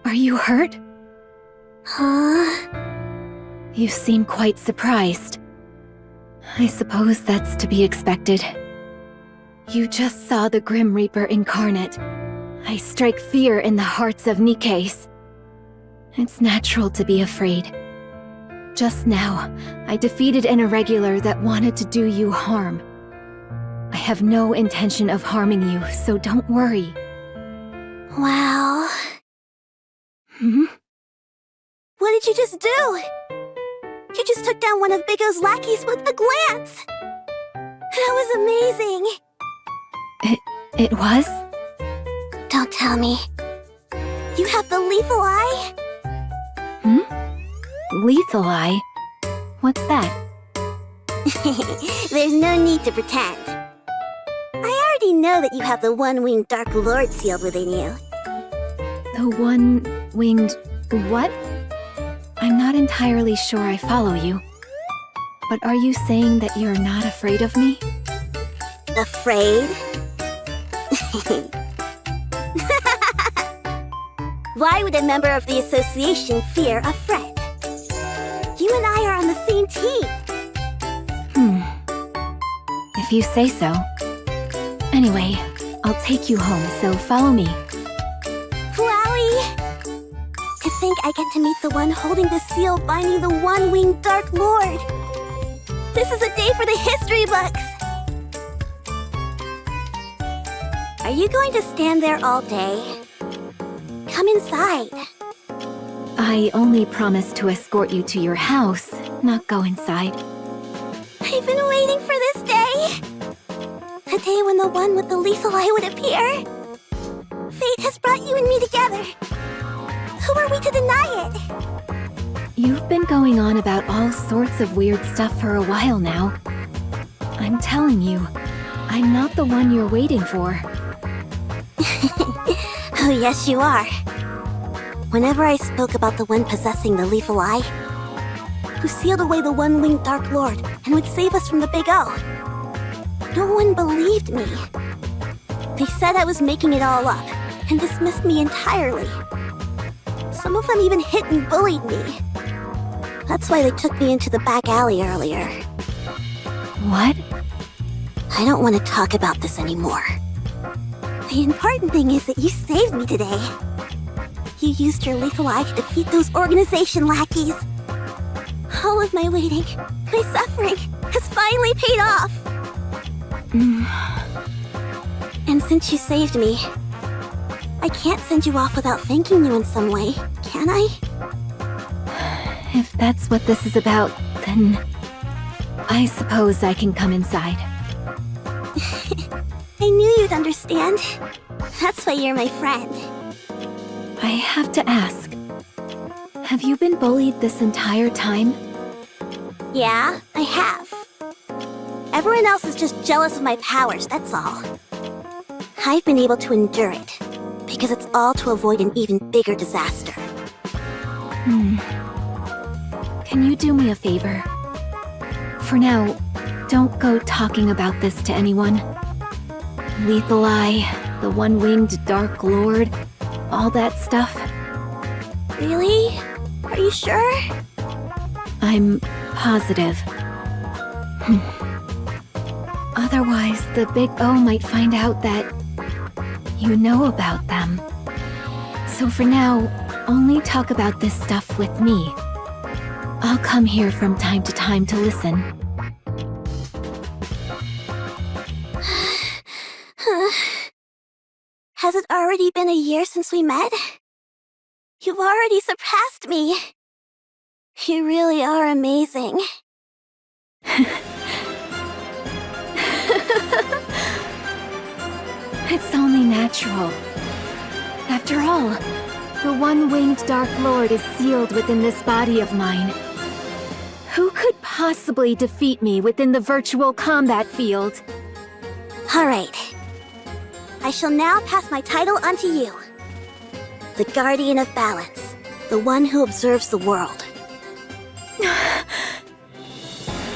Are you hurt? Huh? You seem quite surprised. I suppose that's to be expected. You just saw the Grim Reaper incarnate. I strike fear in the hearts of Nikkes. It's natural to be afraid. Just now, I defeated an irregular that wanted to do you harm. I have no intention of harming you, so don't worry. Wow. Hmm? What did you just do? You just took down one of Big O's lackeys with a glance! That was amazing! It was? Don't tell me. You have the lethal eye? Lethal eye? What's that? There's no need to pretend. I already know that you have the one-winged Dark Lord sealed within you. The one-winged... what? I'm not entirely sure I follow you. But are you saying that you're not afraid of me? Afraid? Why would a member of the association fear a friend? You and I are on the same team. If you say so. Anyway, I'll take you home, so follow me. Wowie! To think I get to meet the one holding the seal binding the one-winged Dark Lord. This is a day for the history books! Are you going to stand there all day? Come inside. I only promised to escort you to your house, not go inside. I've been waiting for this day! A day when the one with the lethal eye would appear. Fate has brought you and me together. Who are we to deny it? You've been going on about all sorts of weird stuff for a while now. I'm telling you, I'm not the one you're waiting for. Oh, yes, you are. Whenever I spoke about the one possessing the lethal eye, who sealed away the one-winged Dark Lord and would save us from the Big O, no one believed me. They said I was making it all up and dismissed me entirely. Some of them even hit and bullied me. That's why they took me into the back alley earlier. What? I don't want to talk about this anymore. The important thing is that you saved me today. You used your lethal eye to defeat those organization lackeys. All of my waiting, my suffering, has finally paid off. And since you saved me, I can't send you off without thanking you in some way, can I? If that's what this is about, then I suppose I can come inside. I knew you'd understand. That's why you're my friend. I have to ask, have you been bullied this entire time? Yeah, I have. Everyone else is just jealous of my powers, that's all. I've been able to endure it, because it's all to avoid an even bigger disaster. Can you do me a favor? For now, don't go talking about this to anyone. Lethal Eye, the one-winged Dark Lord, all that stuff. Really? Are you sure? I'm positive. Otherwise, the Big O might find out that you know about them. So for now, only talk about this stuff with me. I'll come here from time to time to listen. Has it already been a year since we met? You've already surpassed me. You really are amazing. It's only natural. After all, the one-winged Dark Lord is sealed within this body of mine. Who could possibly defeat me within the virtual combat field? All right. I shall now pass my title onto you. The Guardian of Balance, the one who observes the world.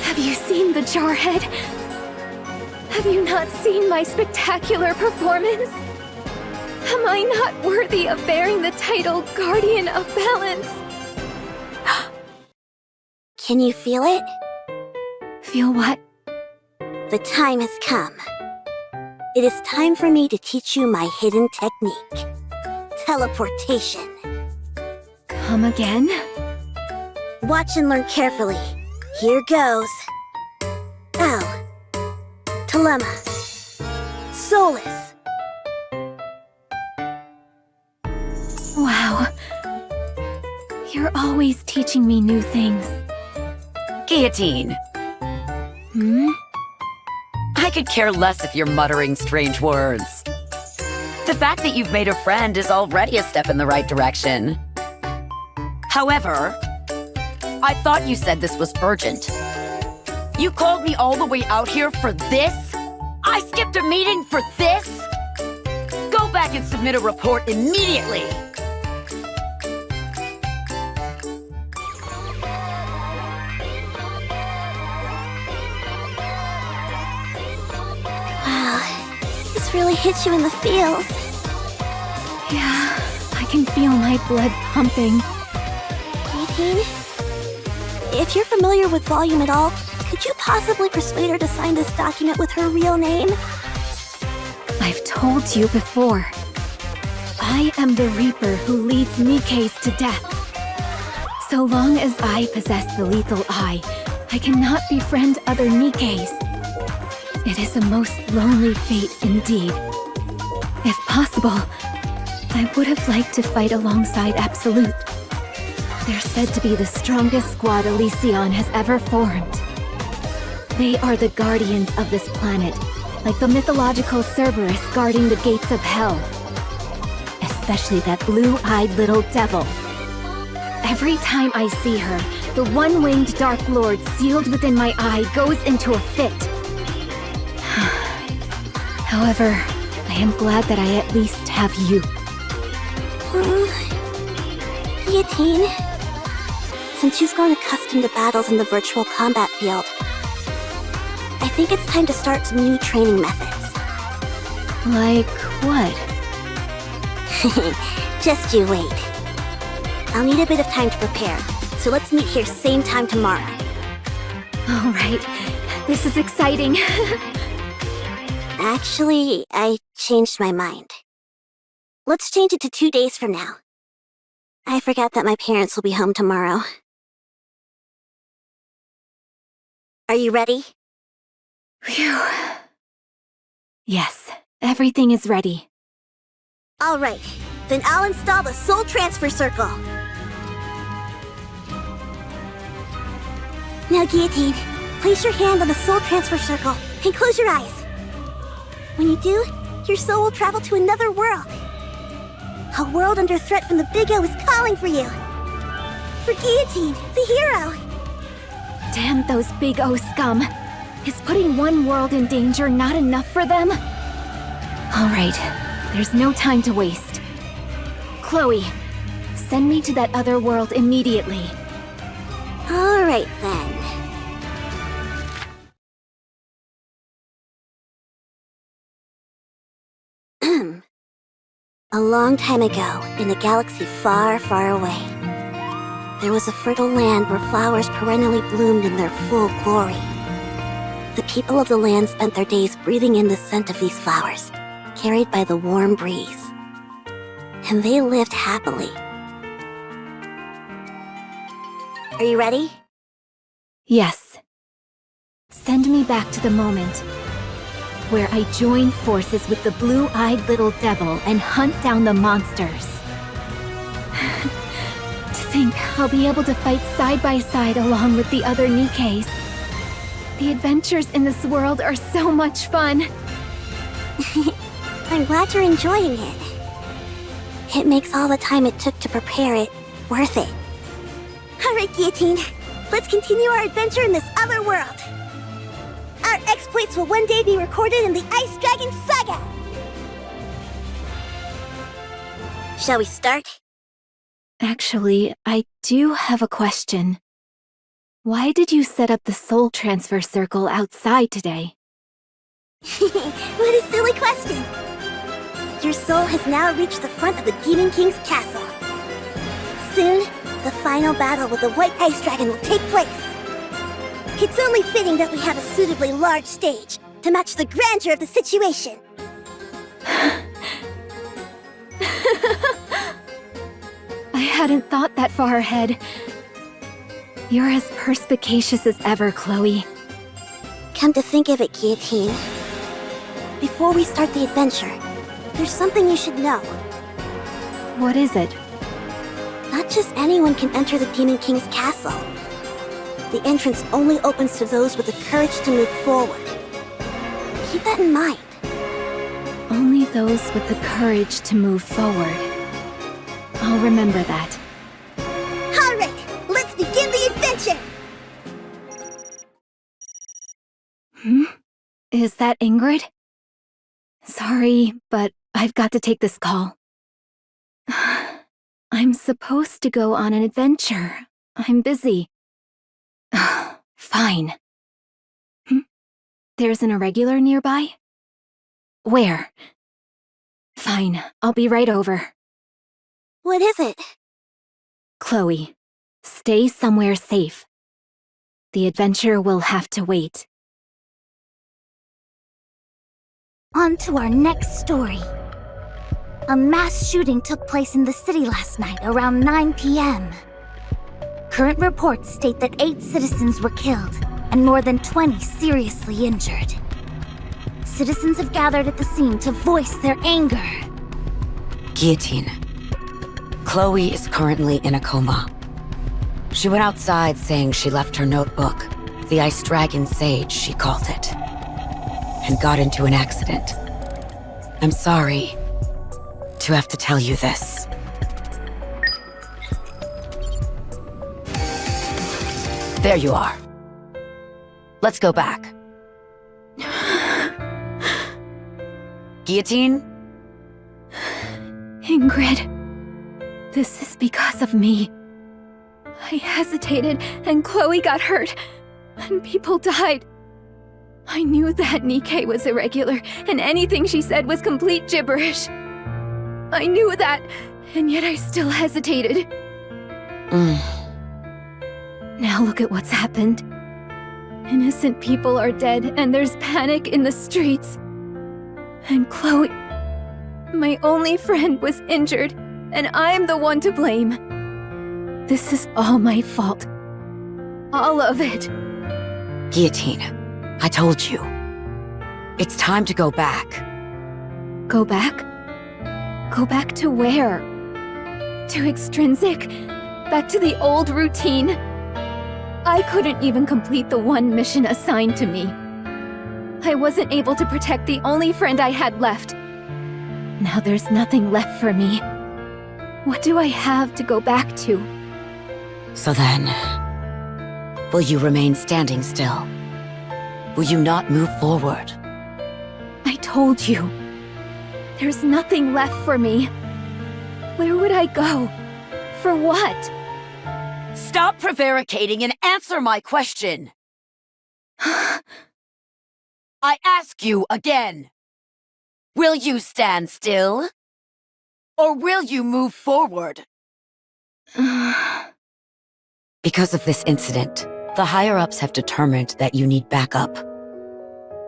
Have you seen the Jarhead? Have you not seen my spectacular performance? Am I not worthy of bearing the title Guardian of Balance? Can you feel it? Feel what? The time has come. It is time for me to teach you my hidden technique. Teleportation. Come again? Watch and learn carefully. Here goes. L. Telema. Solus. Wow. You're always teaching me new things. Guillotine. Hmm? I could care less if you're muttering strange words. The fact that you've made a friend is already a step in the right direction. However, I thought you said this was urgent. You called me all the way out here for this? I skipped a meeting for this? Go back and submit a report immediately! Wow, this really hits you in the feels. Yeah, I can feel my blood pumping. Guillotine? If you're familiar with Volume at all, could you possibly persuade her to sign this document with her real name? I've told you before. I am the Reaper who leads Nikkes to death. So long as I possess the lethal eye, I cannot befriend other Nikkes. It is a most lonely fate indeed. If possible, I would have liked to fight alongside Absolute. They're said to be the strongest squad Elysion has ever formed. They are the guardians of this planet, like the mythological Cerberus guarding the gates of hell. Especially that blue-eyed little devil. Every time I see her, the one-winged Dark Lord sealed within my eye goes into a fit. However, I am glad that I at least have you. Guillotine, since you've grown accustomed to battles in the virtual combat field, I think it's time to start some new training methods. Like what? Just you wait. I'll need a bit of time to prepare, so let's meet here same time tomorrow. All right, this is exciting. Actually, I changed my mind. Let's change it to 2 days from now. I forgot that my parents will be home tomorrow. Are you ready? Phew. Yes, everything is ready. All right, then I'll install the Soul Transfer Circle. Now, Guillotine, place your hand on the Soul Transfer Circle and close your eyes. When you do, your soul will travel to another world. A world under threat from the Big O is calling for you. For Guillotine, the hero. Damn those Big O scum. Is putting one world in danger not enough for them? All right, there's no time to waste. Chloe, send me to that other world immediately. All right, then. A long time ago, in a galaxy far, far away, there was a fertile land where flowers perennially bloomed in their full glory. The people of the land spent their days breathing in the scent of these flowers, carried by the warm breeze. And they lived happily. Are you ready? Yes. Send me back to the moment where I join forces with the blue-eyed little devil and hunt down the monsters. To think I'll be able to fight side by side along with the other Nikkes. The adventures in this world are so much fun. I'm glad you're enjoying it. It makes all the time it took to prepare it worth it. All right, Guillotine, let's continue our adventure in this other world. Our exploits will one day be recorded in the Ice Dragon Saga! Shall we start? Actually, I do have a question. Why did you set up the soul transfer circle outside today? What a silly question! Your soul has now reached the front of the Demon King's castle. Soon, the final battle with the White Ice Dragon will take place. It's only fitting that we have a suitably large stage to match the grandeur of the situation. hadn't thought that far ahead. You're as perspicacious as ever, Chloe. Come to think of it, Guillotine. Before we start the adventure, there's something you should know. What is it? Not just anyone can enter the Demon King's castle. The entrance only opens to those with the courage to move forward. Keep that in mind. Only those with the courage to move forward. I'll remember that. Alright, let's begin the adventure! Is that Ingrid? Sorry, but I've got to take this call. I'm supposed to go on an adventure. I'm busy. Fine. There's an irregular nearby? Where? Fine, I'll be right over. What is it? Chloe, stay somewhere safe. The adventure will have to wait. On to our next story. A mass shooting took place in the city last night around 9 p.m. Current reports state that 8 citizens were killed and more than 20 seriously injured. Citizens have gathered at the scene to voice their anger. Guillotine. Chloe is currently in a coma. She went outside saying she left her notebook, the Ice Dragon Sage, she called it, and got into an accident. I'm sorry to have to tell you this. There you are. Let's go back. Guillotine? Ingrid, this is because of me. I hesitated, and Chloe got hurt, and people died. I knew that Nikke was irregular, and anything she said was complete gibberish. I knew that, and yet I still hesitated. Now look at what's happened. Innocent people are dead, and there's panic in the streets. And Chloe, my only friend, was injured, and I'm the one to blame. This is all my fault. All of it. Guillotine, I told you. It's time to go back. Go back? Go back to where? To Extrinsic? Back to the old routine? I couldn't even complete the one mission assigned to me. I wasn't able to protect the only friend I had left. Now there's nothing left for me. What do I have to go back to? So then, will you remain standing still? Will you not move forward? I told you. There's nothing left for me. Where would I go? For what? Stop prevaricating and answer my question! I ask you again. Will you stand still? Or will you move forward? Because of this incident, the higher-ups have determined that you need backup.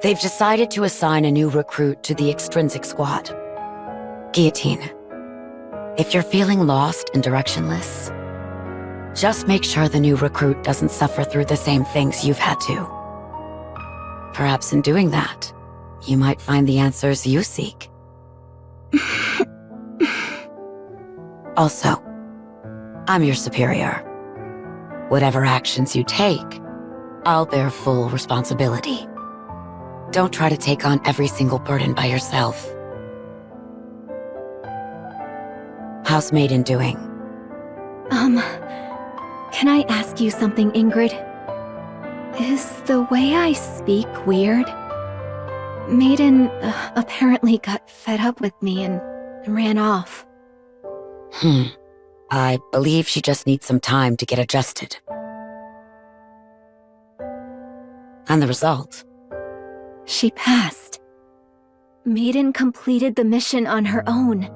They've decided to assign a new recruit to the Extrinsic Squad. Guillotine, if you're feeling lost and directionless, just make sure the new recruit doesn't suffer through the same things you've had to. Perhaps in doing that, you might find the answers you seek. Also, I'm your superior. Whatever actions you take, I'll bear full responsibility. Don't try to take on every single burden by yourself. How's Maiden doing? Can I ask you something, Ingrid? Is the way I speak weird? Maiden apparently got fed up with me and ran off. I believe she just needs some time to get adjusted. And the result? She passed. Maiden completed the mission on her own.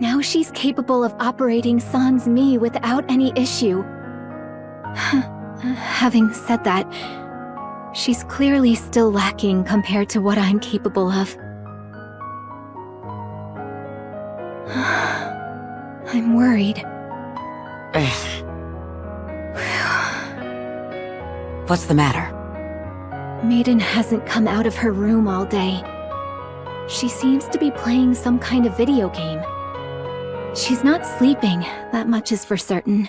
Now she's capable of operating Sans Mi without any issue. Having said that, she's clearly still lacking compared to what I'm capable of. I'm worried. What's the matter? Maiden hasn't come out of her room all day. She seems to be playing some kind of video game. She's not sleeping, that much is for certain.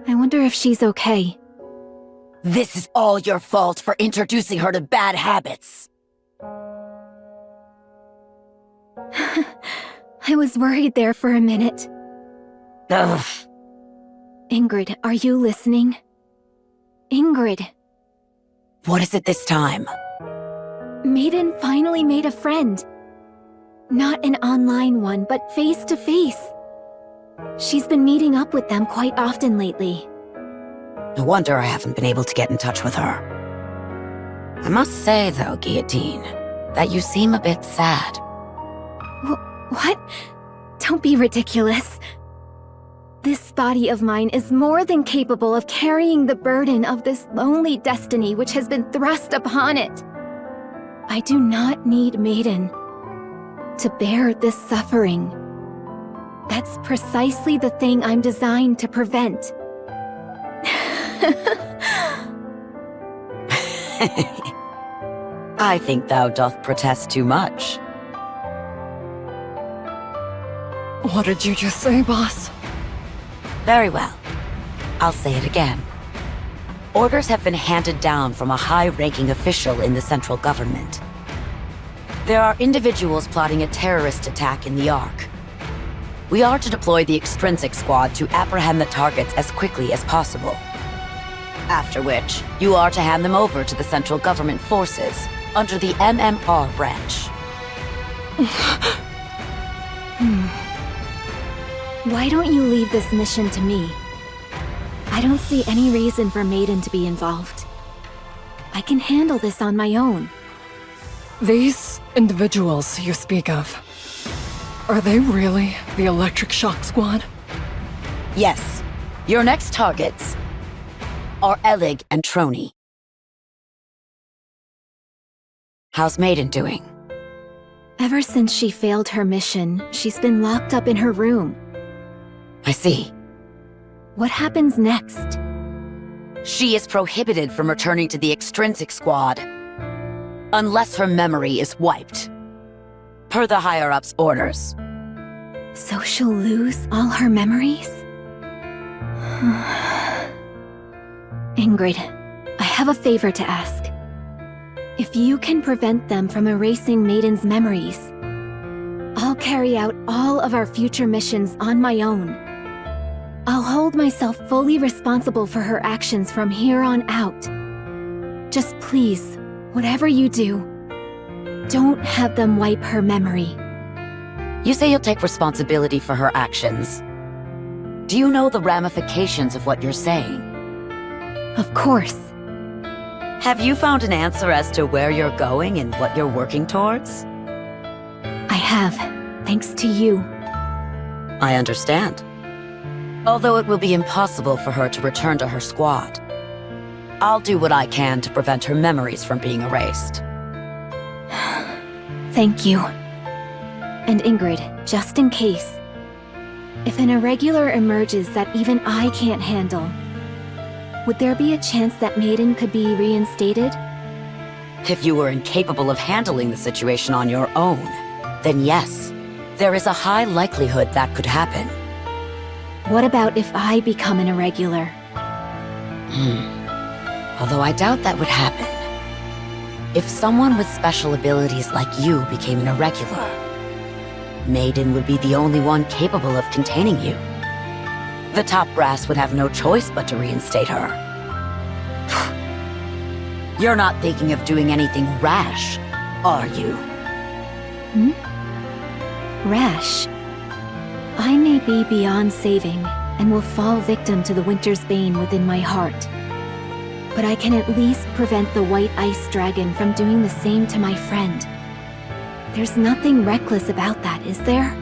I wonder if she's okay. This is all your fault for introducing her to bad habits. I was worried there for a minute. Ugh. Ingrid, are you listening? Ingrid. What is it this time? Maiden finally made a friend. Not an online one, but face-to-face. She's been meeting up with them quite often lately. No wonder I haven't been able to get in touch with her. I must say, though, Guillotine, that you seem a bit sad. What? Don't be ridiculous. This body of mine is more than capable of carrying the burden of this lonely destiny which has been thrust upon it. I do not need Maiden to bear this suffering. That's precisely the thing I'm designed to prevent. I think thou doth protest too much. What did you just say, boss? Very well. I'll say it again. Orders have been handed down from a high-ranking official in the central government. There are individuals plotting a terrorist attack in the Ark. We are to deploy the Extrinsic Squad to apprehend the targets as quickly as possible. After which, you are to hand them over to the central government forces under the MMR branch. Why don't you leave this mission to me? I don't see any reason for Maiden to be involved. I can handle this on my own. These individuals you speak of, are they really the Electric Shock Squad? Yes. Your next targets are Elig and Trony. How's Maiden doing? Ever since she failed her mission, she's been locked up in her room. I see. What happens next? She is prohibited from returning to the Extrinsic Squad unless her memory is wiped, per the higher-ups' orders. So she'll lose all her memories? Ingrid, I have a favor to ask. If you can prevent them from erasing Maiden's memories, I'll carry out all of our future missions on my own. I'll hold myself fully responsible for her actions from here on out. Just please, whatever you do, don't have them wipe her memory. You say you'll take responsibility for her actions. Do you know the ramifications of what you're saying? Of course. Have you found an answer as to where you're going and what you're working towards? I have, thanks to you. I understand. Although it will be impossible for her to return to her squad, I'll do what I can to prevent her memories from being erased. Thank you. And Ingrid, just in case, if an irregular emerges that even I can't handle, would there be a chance that Maiden could be reinstated? If you were incapable of handling the situation on your own, then yes, there is a high likelihood that could happen. What about if I become an irregular? Although I doubt that would happen. If someone with special abilities like you became an irregular, Maiden would be the only one capable of containing you. The top brass would have no choice but to reinstate her. You're not thinking of doing anything rash, are you? Rash. I may be beyond saving, and will fall victim to the winter's bane within my heart. But I can at least prevent the White Ice Dragon from doing the same to my friend. There's nothing reckless about that, is there?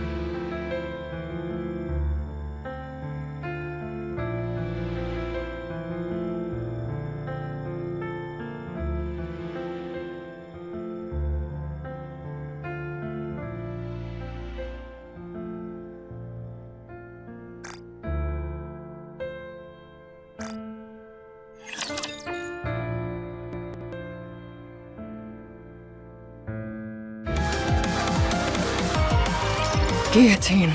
Guillotine.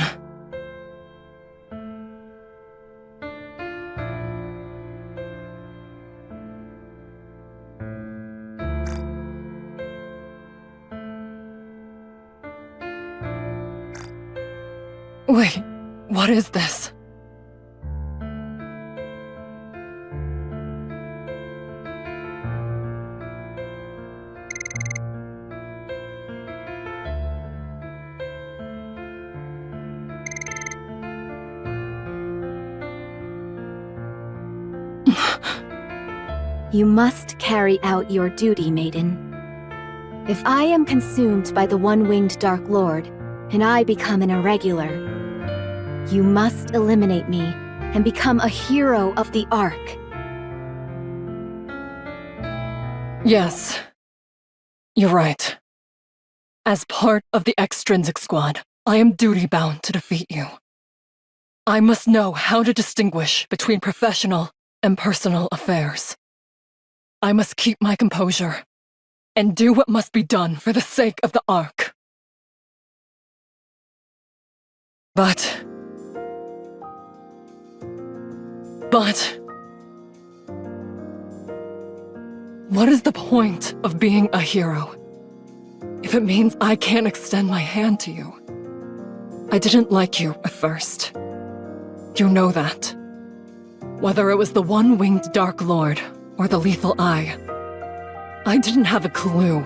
Wait, what is this? You must carry out your duty, Maiden. If I am consumed by the One-Winged Dark Lord, and I become an irregular, you must eliminate me and become a hero of the Ark. Yes. You're right. As part of the Extrinsic Squad, I am duty-bound to defeat you. I must know how to distinguish between professional and personal affairs. I must keep my composure and do what must be done for the sake of the Ark. But... what is the point of being a hero if it means I can't extend my hand to you? I didn't like you at first. You know that. Whether it was the One-Winged Dark Lord or the Lethal Eye, I didn't have a clue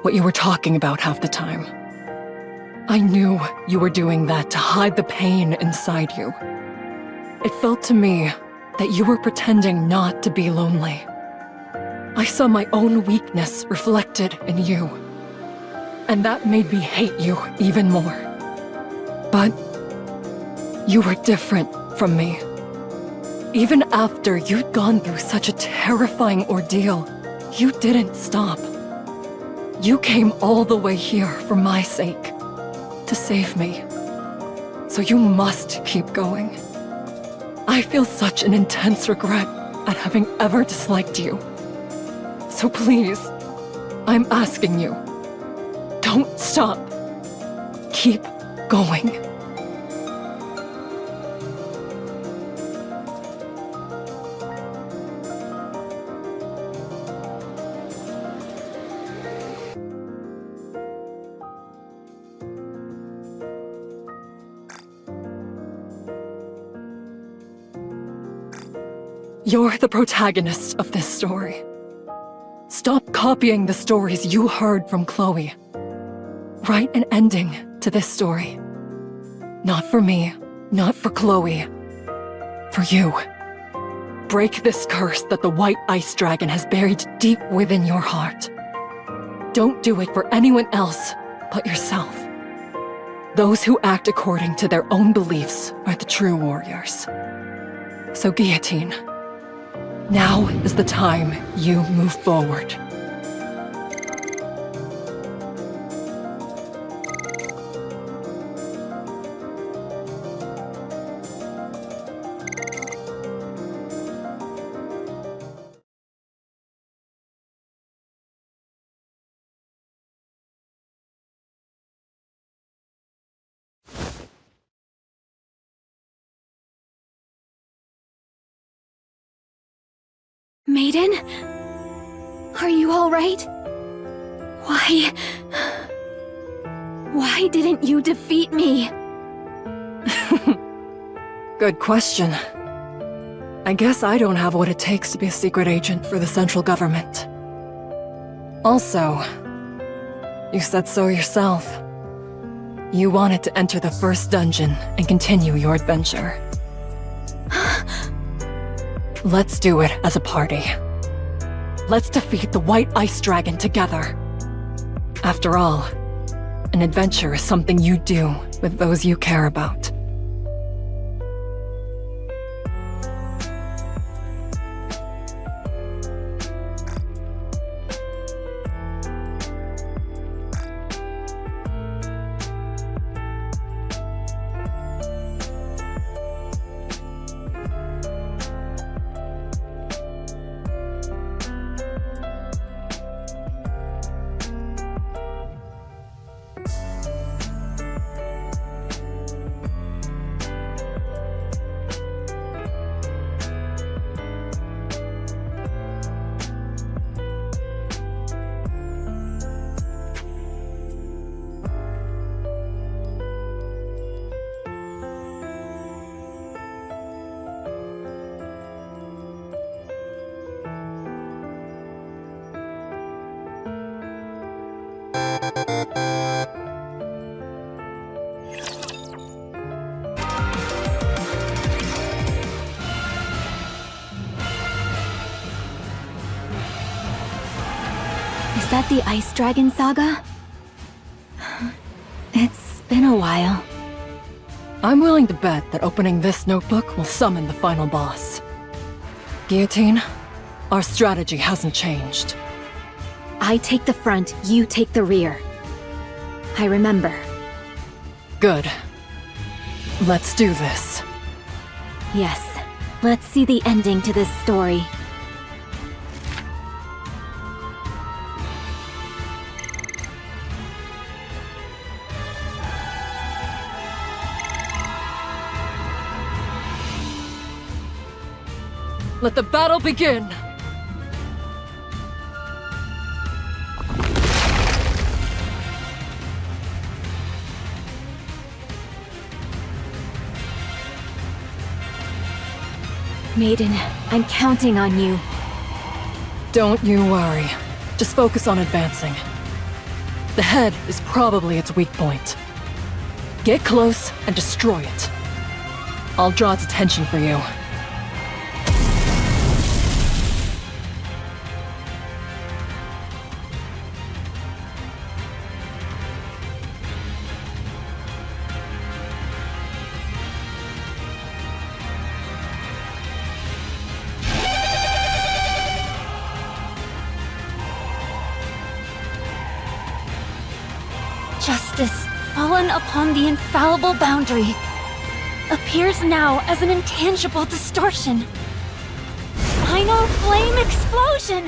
what you were talking about half the time. I knew you were doing that to hide the pain inside you. It felt to me that you were pretending not to be lonely. I saw my own weakness reflected in you, and that made me hate you even more. But you were different from me. Even after you'd gone through such a terrifying ordeal, you didn't stop. You came all the way here for my sake, to save me. So you must keep going. I feel such an intense regret at having ever disliked you. So please, I'm asking you, don't stop. Keep going. You're the protagonist of this story. Stop copying the stories you heard from Chloe. Write an ending to this story. Not for me, not for Chloe. For you. Break this curse that the White Ice Dragon has buried deep within your heart. Don't do it for anyone else but yourself. Those who act according to their own beliefs are the true warriors. So Guillotine, now is the time you move forward. Maiden? Are you all right? Why didn't you defeat me? Good question. I guess I don't have what it takes to be a secret agent for the central government. Also, you said so yourself. You wanted to enter the first dungeon and continue your adventure. Let's do it as a party. Let's defeat the White Ice Dragon together. After all, an adventure is something you do with those you care about. Was that the Ice Dragon Saga? It's been a while. I'm willing to bet that opening this notebook will summon the final boss. Guillotine, our strategy hasn't changed. I take the front, you take the rear. I remember. Good. Let's do this. Yes. Let's see the ending to this story. Let the battle begin! Maiden, I'm counting on you. Don't you worry. Just focus on advancing. The head is probably its weak point. Get close and destroy it. I'll draw its attention for you. Justice, fallen upon the infallible boundary, appears now as an intangible distortion. Final flame explosion!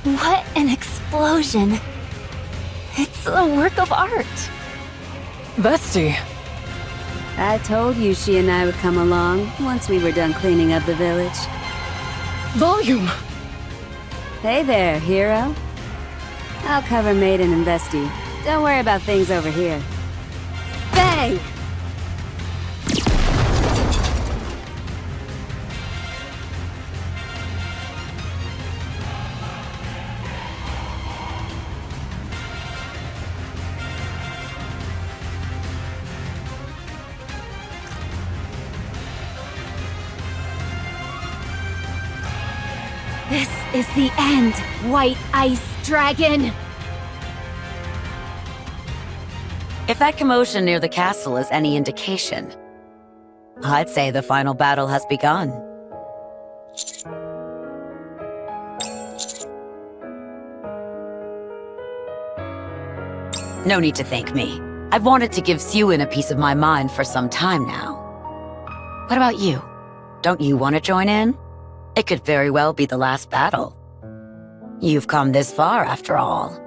What an explosion! It's a work of art. Vesti, I told you she and I would come along once we were done cleaning up the village. volume! Hey there, hero. I'll cover Maiden and Vesti. Don't worry about things over here. Bang! This is the end, White Ice Dragon! If that commotion near the castle is any indication, I'd say the final battle has begun. No need to thank me. I've wanted to give Sewin a piece of my mind for some time now. What about you? Don't you want to join in? It could very well be the last battle. You've come this far, after all.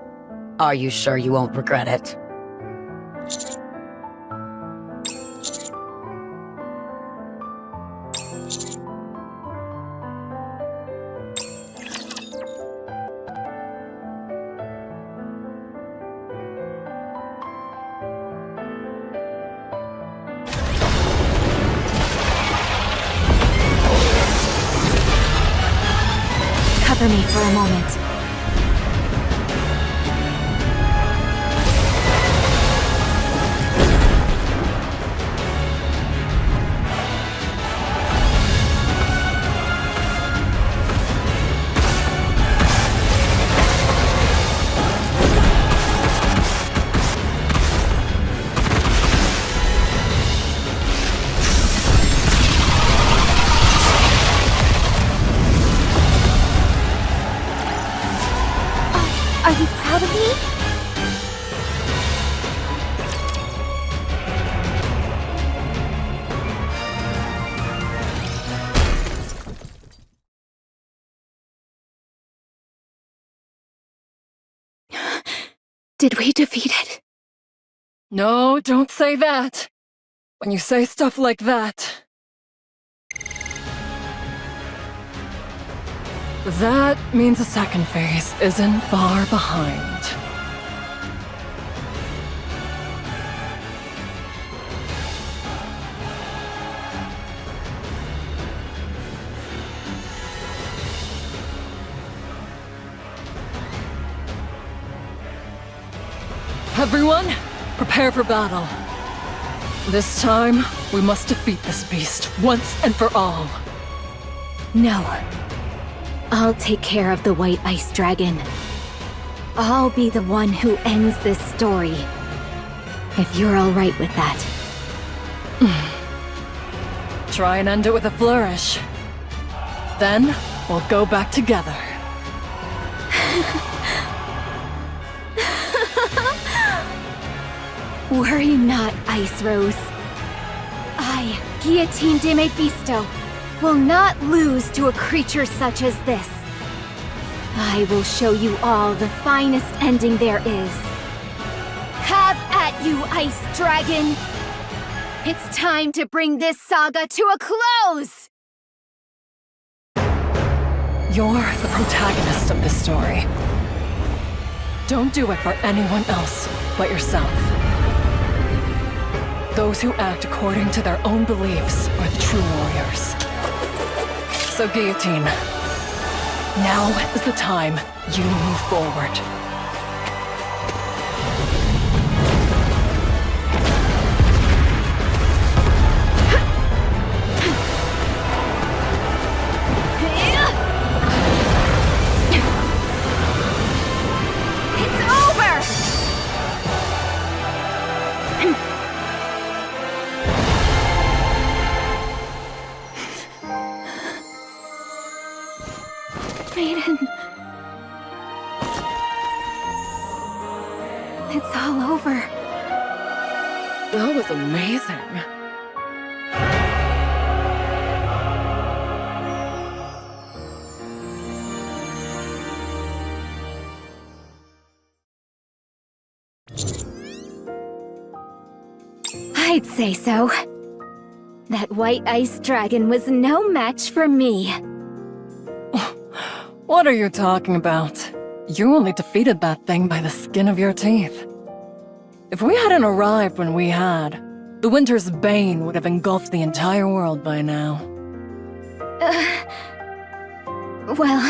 Are you sure you won't regret it? Cover me for a moment. Are you proud of me? Did we defeat it? No, don't say that. When you say stuff like that... that means the second phase isn't far behind. Everyone, prepare for battle. This time, we must defeat this beast once and for all. No. I'll take care of the White Ice Dragon. I'll be the one who ends this story. If you're all right with that. Try and end it with a flourish. Then, we'll go back together. Worry not, Ice Rose. I, Guillotine de Mephisto, will not lose to a creature such as this. I will show you all the finest ending there is. Have at you, Ice Dragon! It's time to bring this saga to a close! You're the protagonist of this story. Don't do it for anyone else but yourself. Those who act according to their own beliefs are the true warriors. So, Guillotine, now is the time you move forward. Maiden. It's all over. That was amazing. I'd say so. That White Ice Dragon was no match for me. What are you talking about? You only defeated that thing by the skin of your teeth. If we hadn't arrived when we had, the Winter's Bane would have engulfed the entire world by now. Well,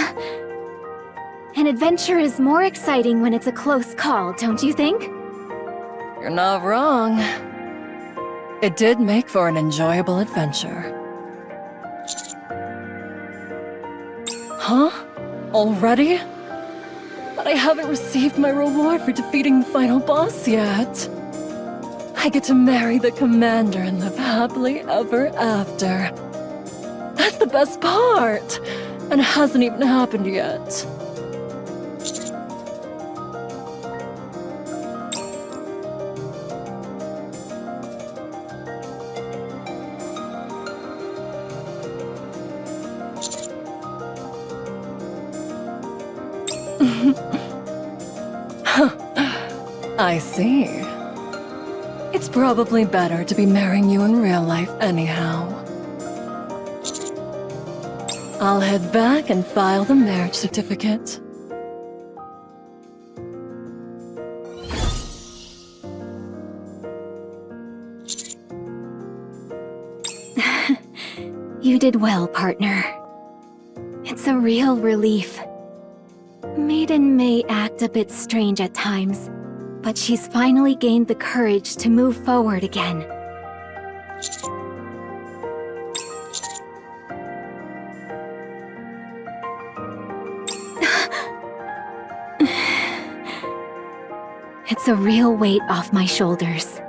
an adventure is more exciting when it's a close call, don't you think? You're not wrong. It did make for an enjoyable adventure. Huh? Already? But I haven't received my reward for defeating the final boss yet. I get to marry the commander and live happily ever after. That's the best part! And it hasn't even happened yet. I see. It's probably better to be marrying you in real life anyhow. I'll head back and file the marriage certificate. You did well, partner. It's a real relief. Maiden may act a bit strange at times, but she's finally gained the courage to move forward again. It's a real weight off my shoulders.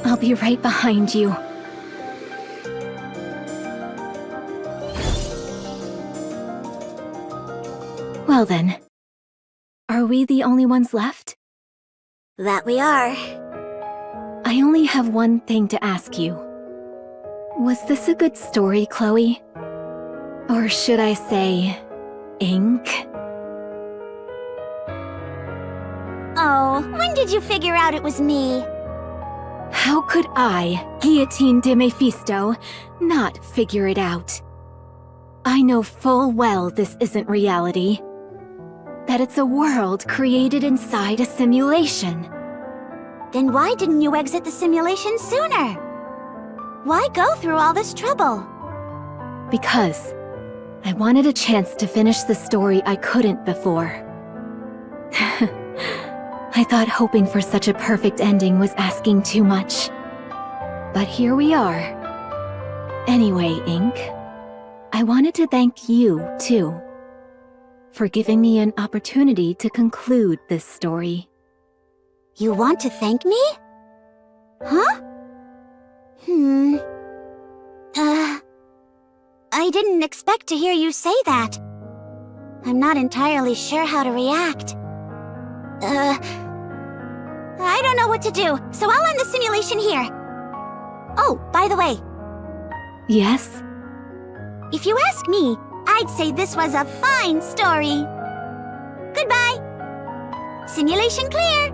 I'll be right behind you. Well then, are we the only ones left? That we are. I only have one thing to ask you. Was this a good story, Chloe? Or should I say, ink? Oh, when did you figure out it was me? How could I, Guillotine de Mephisto, not figure it out? I know full well this isn't reality. That it's a world created inside a simulation. Then why didn't you exit the simulation sooner? Why go through all this trouble? Because I wanted a chance to finish the story I couldn't before. I thought hoping for such a perfect ending was asking too much. But here we are. Anyway, Ink, I wanted to thank you, too, for giving me an opportunity to conclude this story. You want to thank me? Huh? I didn't expect to hear you say that. I'm not entirely sure how to react. I don't know what to do, so I'll end the simulation here. Oh, by the way, Yes? if you ask me, I'd say this was a fine story. Goodbye. Simulation clear.